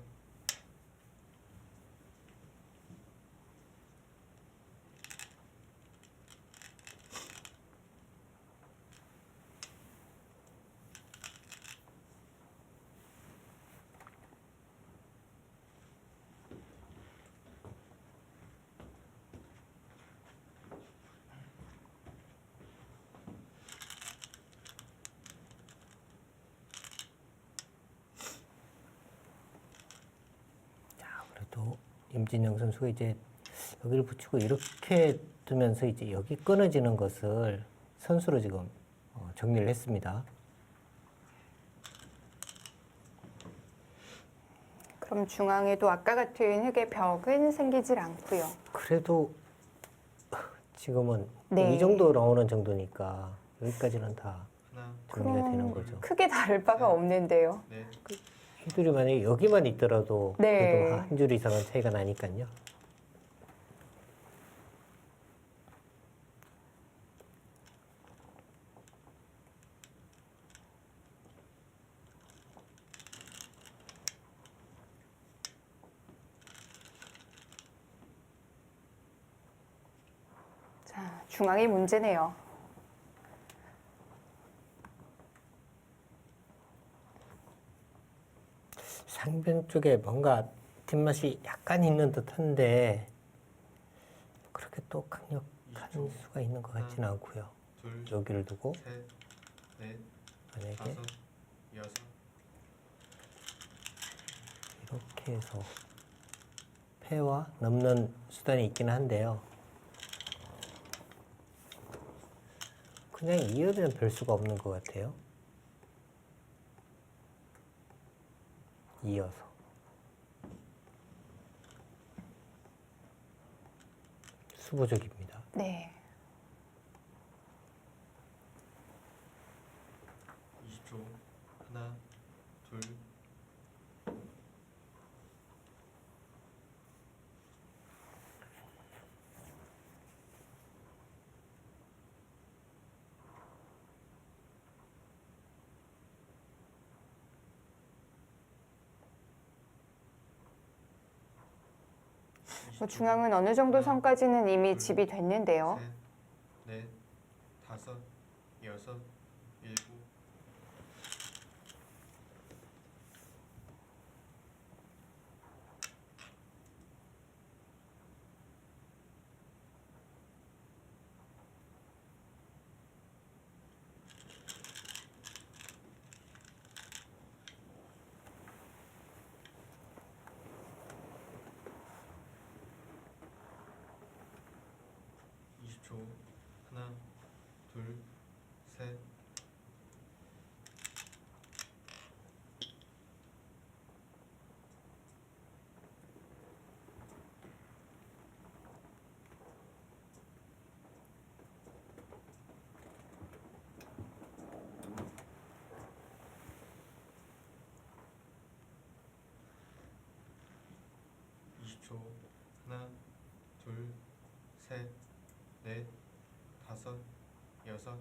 그래도 임진영 선수가 이제 여기를 붙이고 이렇게 두면서 이제 여기 끊어지는 것을 선수로 지금 정리를 했습니다. 그럼 중앙에도 아까 같은 흙의 벽은 생기질 않고요. 그래도 지금은 네. 이 정도 나오는 정도니까 여기까지는 다 하나, 정리가 되는 그럼 거죠. 크게 다를 바가 없는데요. 넷, 휘둘이 만약에 여기만 있더라도 네. 그래도 한 줄 이상은 차이가 나니까요. 자, 중앙이 문제네요. 상변 쪽에 뭔가 뒷맛이 약간 있는 듯한데 그렇게 또 강력한 20초. 수가 있는 것 같지는 않고요. 둘, 여기를 두고 셋, 넷, 만약에 다섯, 여섯. 이렇게 해서 패와 넘는 수단이 있긴 한데요. 그냥 이어면 별 수가 없는 것 같아요. 이어서. 수보적입니다. 네. 20초. 하나, 둘, 뭐 중앙은 어느 정도 선까지는 이미 집이 됐는데요. 셋, 넷, 다섯, 여섯, 일곱. 초 하나, 둘, 셋. 초 하나, 둘, 셋, 넷, 다섯, 여섯,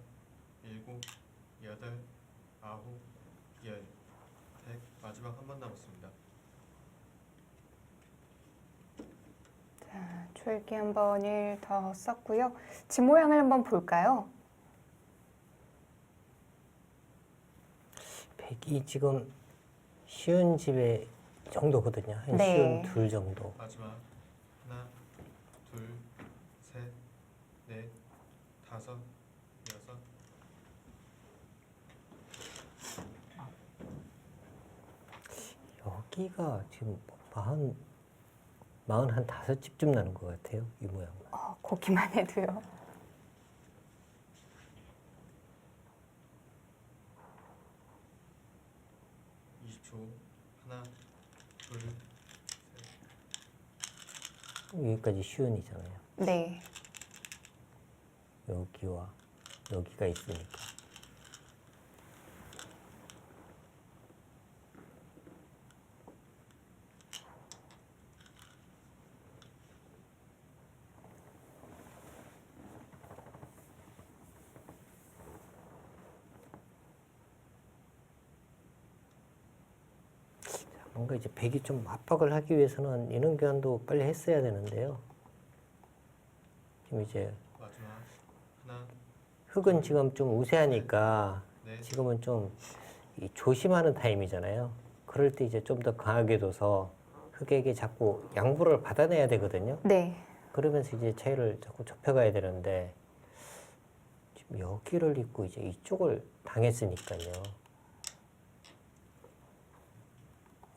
일곱, 여덟, 아홉, 열, 백. 마지막 한 번 남았습니다. 자, 초읽기 한 번을 더 썼고요. 집 모양을 한번 볼까요? 백이 지금 쉬운 집의 정도거든요. 한 네. 쉬운 둘 정도. 마지막 하나, 둘, 셋, 넷, 다섯, 여섯. 여기가 지금 마흔 한 5집쯤 나는 것 같아요. 이 모양은. 보기만 해도요. 초 하나, 둘, 여기까지 쉬운이잖아요. 네. 여기와 여기가 있으니까. 뭔가 이제 백이 좀 압박을 하기 위해서는 인원 교환도 빨리 했어야 되는데요. 지금 이제 마지막 하나, 흙은 지금 좀 우세하니까 넷. 지금은 좀 이 조심하는 타임이잖아요. 그럴 때 이제 좀 더 강하게 둬서 흙에게 자꾸 양보를 받아내야 되거든요. 네. 그러면서 이제 차이를 자꾸 좁혀가야 되는데 지금 여기를 입고 이제 이쪽을 당했으니까요.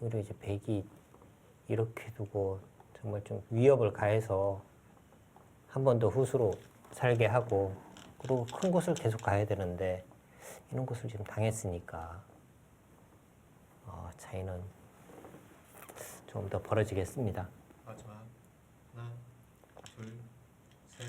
오히려 이제 백이 이렇게 두고 정말 좀 위협을 가해서 한 번 더 후수로 살게 하고 그리고 큰 곳을 계속 가야 되는데 이런 곳을 지금 당했으니까 차이는 좀 더 벌어지겠습니다. 마지막 하나, 둘, 셋.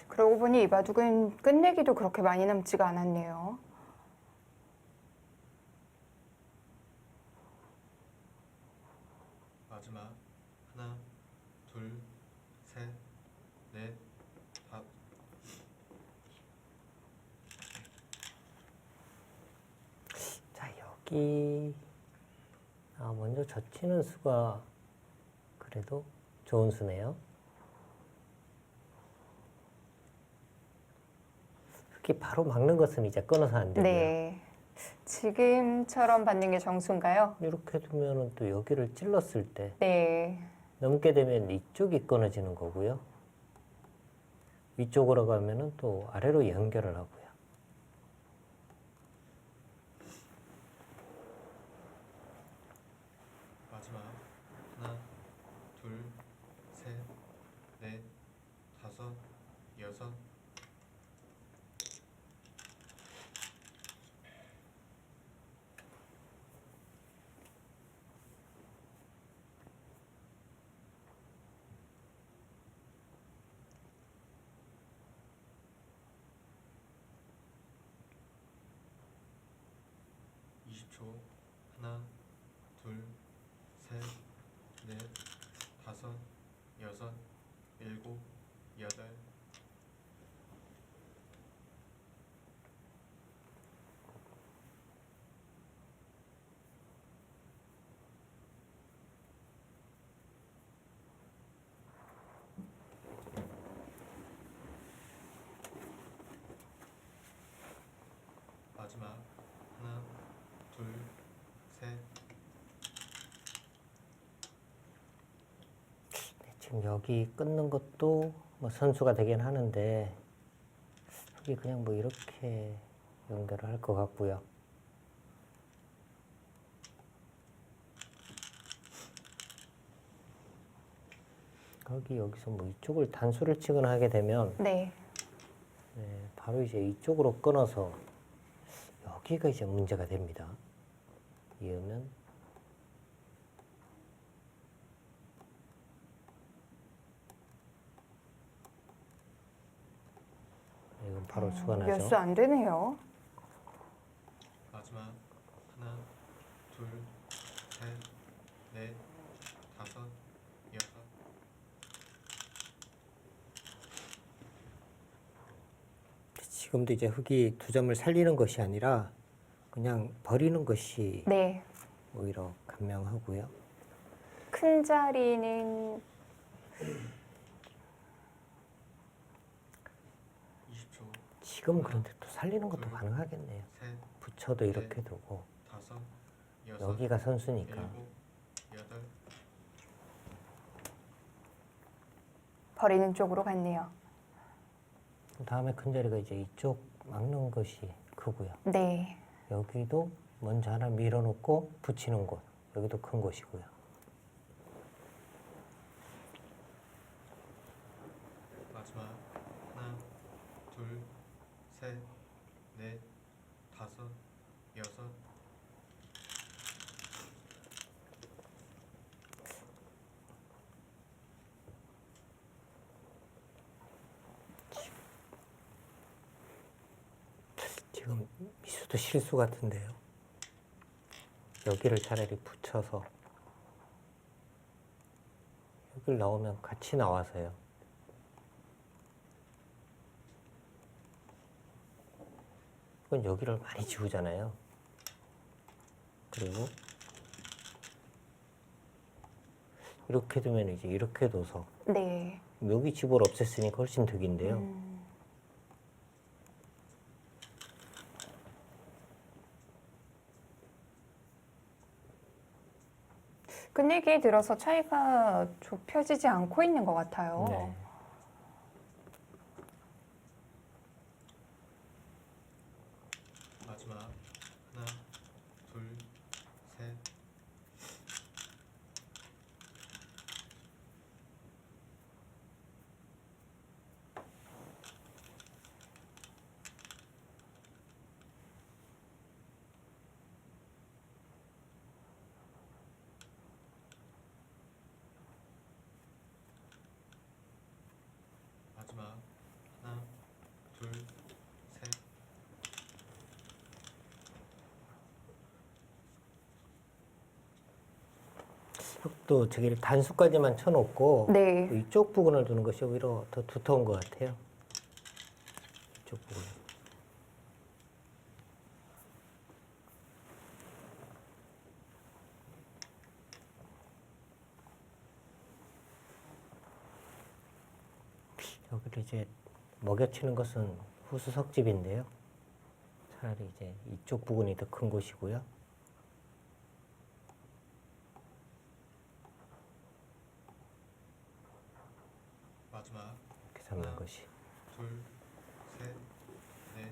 그러고 보니 이 바둑은 끝내기도 그렇게 많이 남지가 않았네요. 마지막 하나, 둘, 셋, 넷, 다. 자, 여기 먼저 젖히는 수가 그래도 좋은 수네요. 흑이 바로 막는 것은 이제 끊어서 안 되고요. 네. 지금처럼 받는 게 정수인가요? 이렇게 두면은 또 여기를 찔렀을 때 네. 넘게 되면 이쪽이 끊어지는 거고요. 위쪽으로 가면은 또 아래로 연결을 하고요. 마지막 하나, 둘, 셋, 넷, 다섯, 여섯. (20초) 하나, 둘, 셋, 넷, 다섯, 여섯, 일곱, 여덟. 마지막 하나, 둘, 셋. 네, 지금 여기 끊는 것도 뭐 선수가 되긴 하는데 여기 그냥 뭐 이렇게 연결을 할 것 같고요. 여기서 뭐 이쪽을 단수를 치거나 하게 되면 네. 네, 바로 이제 이쪽으로 끊어서 여기가 이제 문제가 됩니다. 이으면 이건 바로 수가 나죠. 몇 수 안 되네요. 마지막 하나, 둘, 셋, 넷, 다섯, 여섯. 지금도 이제 흑이 두 점을 살리는 것이 아니라 그냥 버리는 것이 네. 오히려 간명하고요. 큰 자리는 20초. 지금 그런데 또 살리는 것도 가능하겠네요. 셋, 붙여도 이렇게 두고 다섯, 여섯, 여기가 선수니까 일곱, 여덟. 버리는 쪽으로 갔네요. 다음에 큰 자리가 이제 이쪽 막는 것이 크고요. 네. 여기도 먼저 하나 밀어놓고 붙이는 곳 여기도 큰 곳이고요. 마지막 하나, 둘, 셋, 넷, 다섯, 여섯. 지금 미수도 실수 같은데요. 여기를 차라리 붙여서 여기를 나오면 같이 나와서요. 이건 여기를 많이 지우잖아요. 그리고 이렇게 두면 이제 이렇게 둬서 네. 여기 집을 없앴으니까 훨씬 득인데요. 끝내기에 들어서 차이가 좁혀지지 않고 있는 것 같아요. 네. 마지막 하나, 둘, 셋. 또 저기를 단수까지만 쳐놓고 네. 또 이쪽 부분을 두는 것이 오히려 더 두터운 것 같아요. 이쪽 부분. 여기를 이제 먹여치는 것은 후수석집인데요. 차라리 이제 이쪽 부분이 더 큰 곳이고요. 마지막 이렇게 잡는 하나. 것이. 둘, 셋, 넷.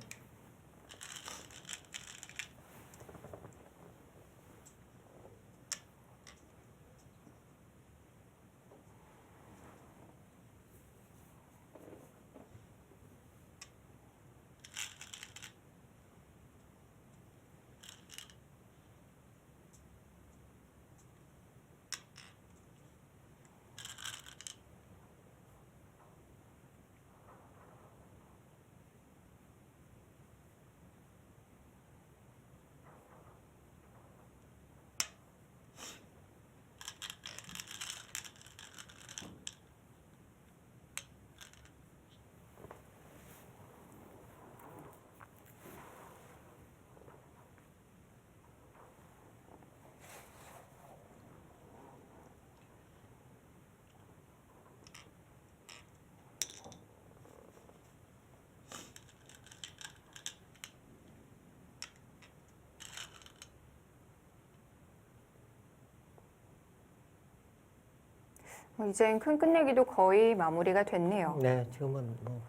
이젠 큰 끝내기도 거의 마무리가 됐네요. 네, 지금은 뭐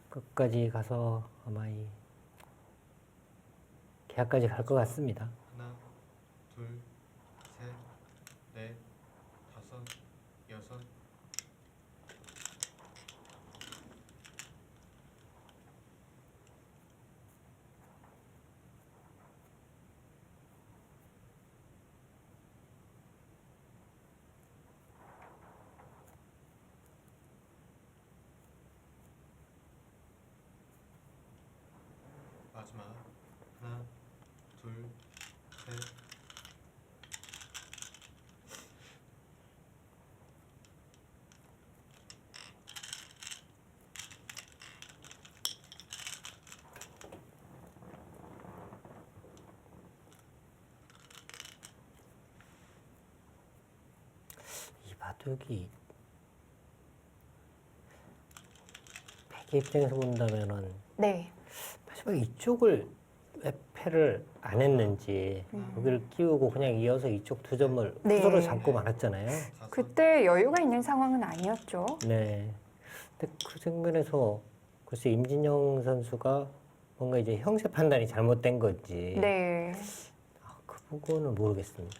끝까지 가서 아마 이 계약까지 갈 것 같습니다. 하나, 둘, 셋, 넷, 다섯, 여섯. 마지막 하나, 둘, 셋. 이 바둑이 백의 입장에서 본다면은 네. 마지막에 이쪽을 왜 패를 안 했는지 여기를 끼우고 그냥 이어서 이쪽 두 점을 네. 후서로 잡고 말았잖아요. 다섯. 그때 여유가 있는 상황은 아니었죠. 네. 근데 그 장면에서 글쎄 임진영 선수가 뭔가 이제 형세 판단이 잘못된 건지 네. 그 부분은 모르겠습니다.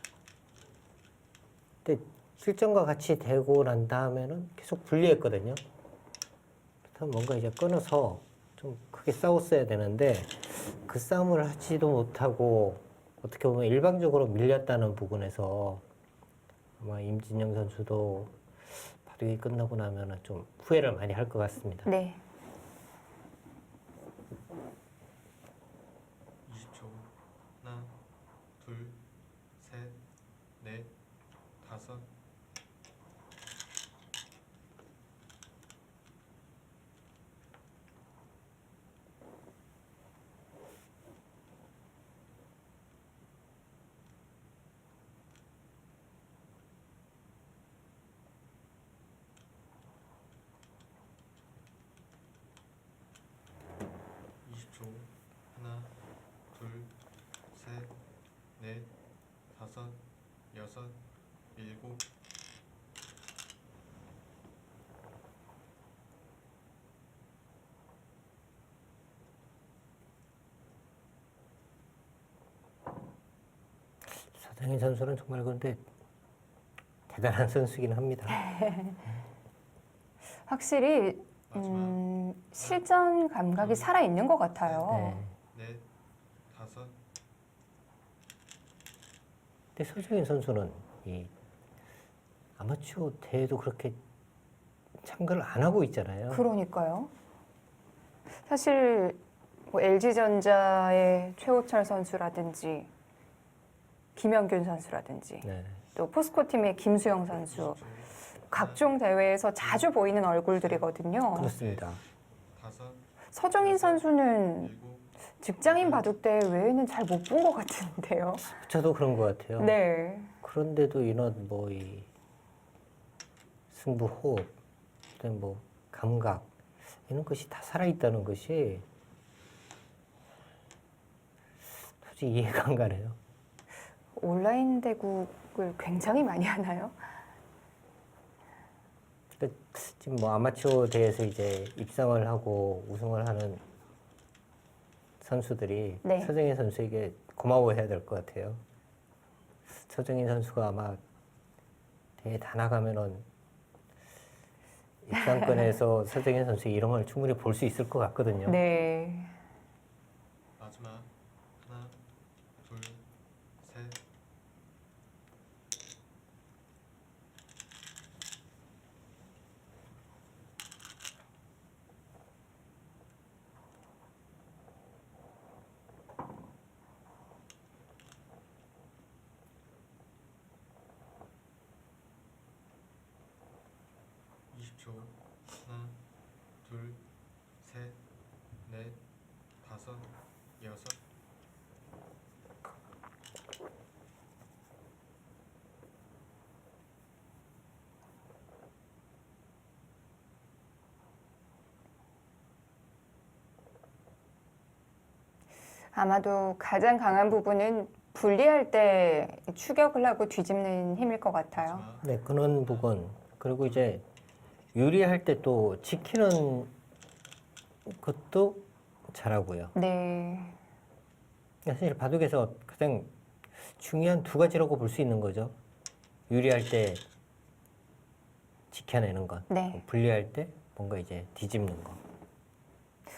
근데 실전과 같이 되고 난 다음에는 계속 불리했거든요. 그렇다면 뭔가 이제 끊어서 좀 크게 싸웠어야 되는데 그 싸움을 하지도 못하고 어떻게 보면 일방적으로 밀렸다는 부분에서 아마 임진영 선수도 바둑이 끝나고 나면은 좀 후회를 많이 할 것 같습니다. 네. 20초. 하나, 둘, 셋, 넷, 다섯. 하나, 둘, 셋, 넷, 다섯, 여섯, 일곱. 서장인 선수는 정말 그런데 대단한 선수긴 합니다. 확실히 실전 감각이 살아 있는 것 같아요. 네. 넷, 다섯. 근데 서장인 선수는 이 아마추어 대회도 그렇게 참가를 안 하고 있잖아요. 그러니까요. 사실 뭐 LG전자의 최호철 선수라든지 김연균 선수라든지 네. 또 포스코 팀의 김수영 선수 각종 대회에서 자주 보이는 얼굴들이거든요. 그렇습니다. 다섯, 서정인 선수는 일곱, 직장인 바둑대 외에는 잘 못 본 것 같은데요. 저도 그런 것 같아요. 네. 그런데도 이런 뭐 이 승부 호흡, 그다음 뭐 감각 이런 것이 다 살아 있다는 것이 도저히 이해가 안 가네요. 온라인 대국을 굉장히 많이 하나요? 그러니까 지금 뭐 아마추어 대회에서 이제 입상을 하고 우승을 하는 선수들이 네. 서정인 선수에게 고마워해야 될 것 같아요. 서정인 선수가 아마 대회 다 나가면은 입상권에서 서정인 선수의 이런 걸 충분히 볼 수 있을 것 같거든요. 네. 마지막 하나, 둘, 셋, 이십 초. 하나, 둘, 셋, 넷, 다섯, 여섯. 아마도 가장 강한 부분은 분리할 때 추격을 하고 뒤집는 힘일 것 같아요. 마지막 네, 그런 부분. 그리고 이제 유리할 때 또 지키는 것도 잘하고요. 네. 사실 바둑에서 가장 중요한 두 가지라고 볼 수 있는 거죠. 유리할 때 지켜내는 것, 네. 불리할 때 뭔가 이제 뒤집는 거.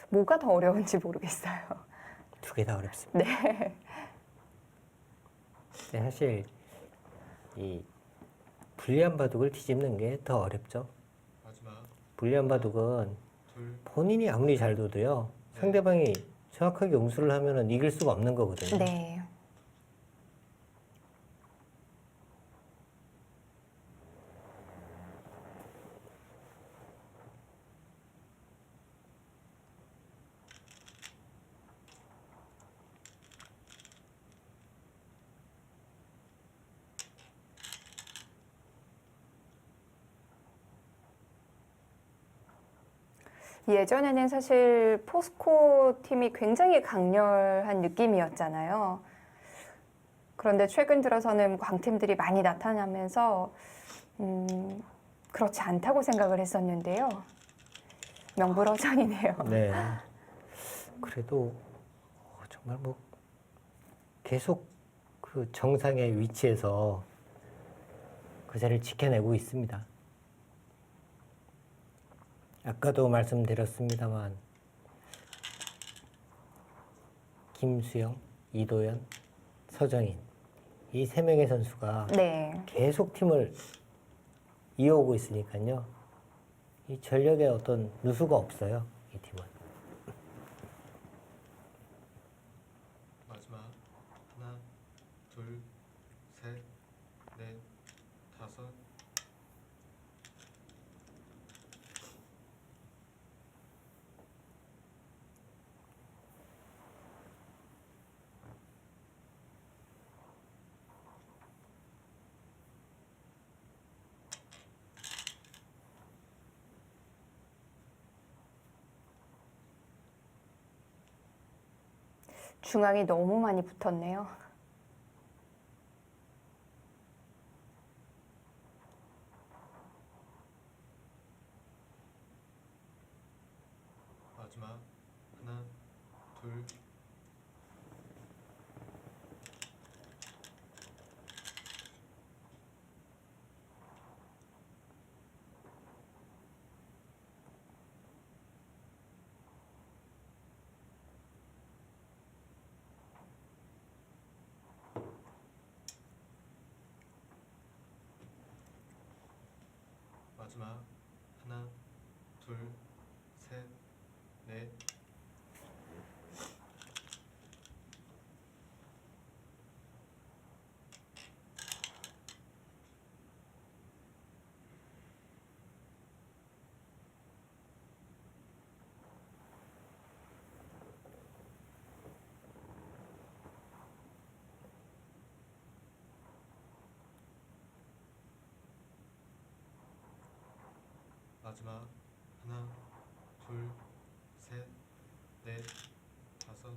뭐가 더 어려운지 모르겠어요. 두 개 다 어렵습니다. 네. 근데 사실 이 불리한 바둑을 뒤집는 게 더 어렵죠. 마지막 불리한 바둑은 둘, 본인이 아무리 잘 둬도요, 상대방이 정확하게 응수를 하면은 이길 수가 없는 거거든요. 네. 예전에는 사실 포스코 팀이 굉장히 강렬한 느낌이었잖아요. 그런데 최근 들어서는 광팀들이 많이 나타나면서 그렇지 않다고 생각을 했었는데요. 명불허전이네요. 네. 그래도 정말 뭐 계속 그 정상의 위치에서 그 자리를 지켜내고 있습니다. 아까도 말씀드렸습니다만 김수영, 이도현, 서정인 이 세 명의 선수가 네. 계속 팀을 이어오고 있으니까요. 이 전력에 어떤 누수가 없어요. 이 팀은. 마지막 하나, 둘, 셋, 넷, 다섯. 중앙이 너무 많이 붙었네요. 마지막 하나, 둘, 마지막 하나, 둘, 셋, 넷, 마지막 하나, 둘, 셋, 넷, 다섯.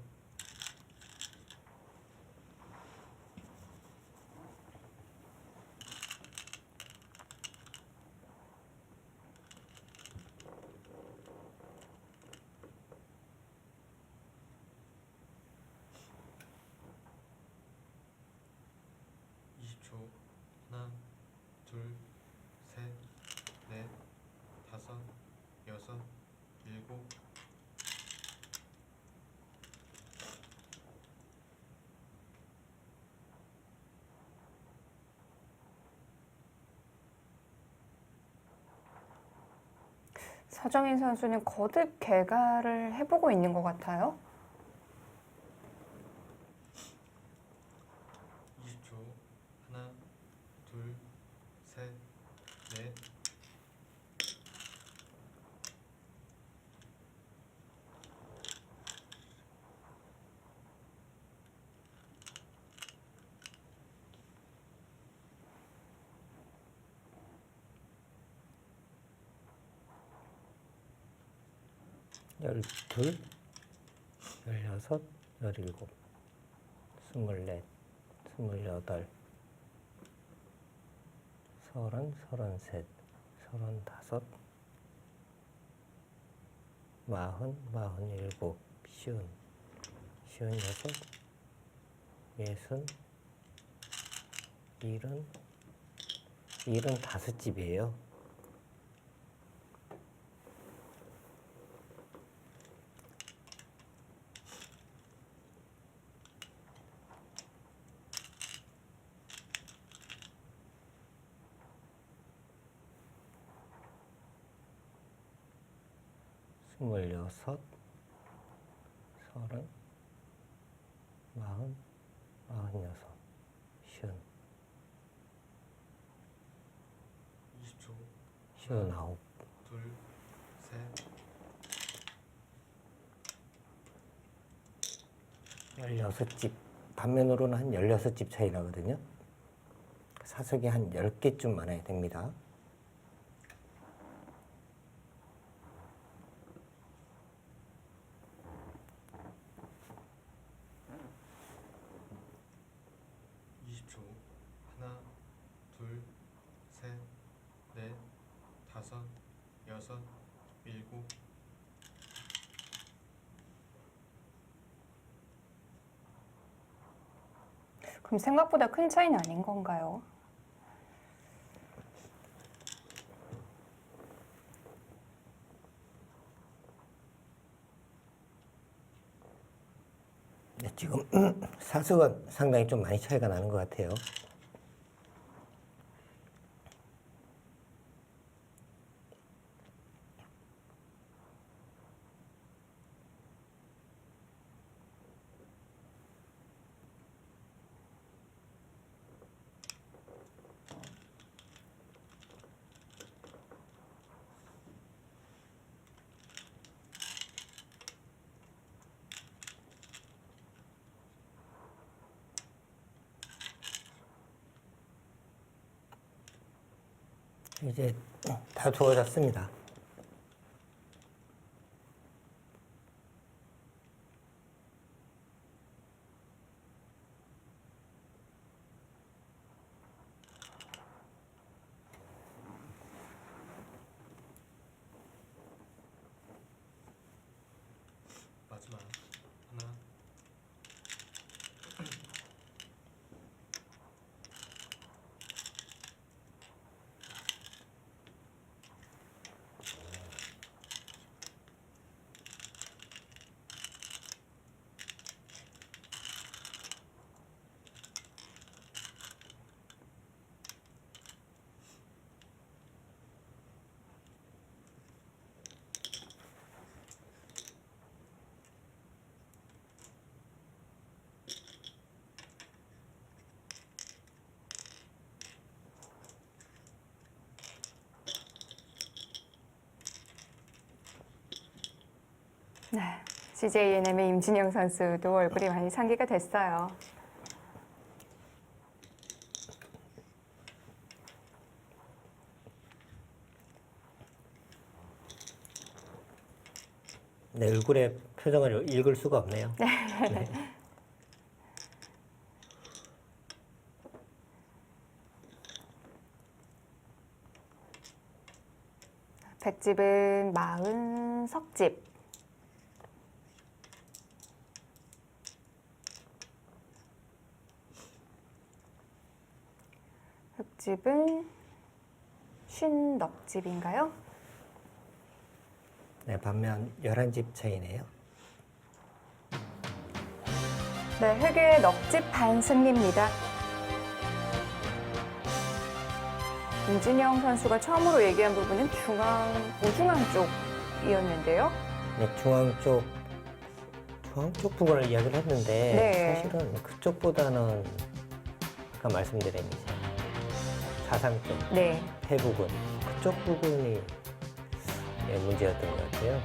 초 하나, 둘, 셋, 넷, 다섯, 여섯, 일곱. 서정인 선수는 거듭 개가를 해보고 있는 것 같아요. 20초 하나, 둘, 셋, 넷. 열둘, 열여섯, 열일곱, 스물넷, 스물여덟, 서른, 서른셋, 서른다섯, 마흔, 마흔일곱, 쉬운, 쉬운여섯, 예순, 일흔, 일흔다섯 집이에요. 스물여섯, 서른, 마흔, 마흔여섯, 쉬운, 20초 쉬운아홉, 둘, 셋. 16집, 반면으로는 한 16집 차이 나거든요. 사석이 한 10개쯤 많아야 됩니다. 하나, 둘, 셋, 넷, 다섯, 여섯, 일곱. 그럼 생각보다 큰 차이는 아닌 건가요? 네, 지금 사석은 상당히 좀 많이 차이가 나는 것 같아요. 이제 다 두어졌습니다. 마지막 하나, 네, CJNM의 임진영 선수도 얼굴이 많이 상기가 됐어요. 내 얼굴의 표정을 읽을 수가 없네요. 네. 백집은 마흔 석집. 흑집은 쉰 넉집인가요? 네, 반면 11집 차이네요. 네, 흑의 넉집 반승리입니다. 임진영 선수가 처음으로 얘기한 부분은 우중앙 쪽이었는데요. 네, 중앙 쪽 부분을 이야기를 했는데 네. 사실은 그쪽보다는 아까 말씀드린 이제 사상 쪽, 네. 폐 부분 그쪽 부분이 문제였던 것 같아요.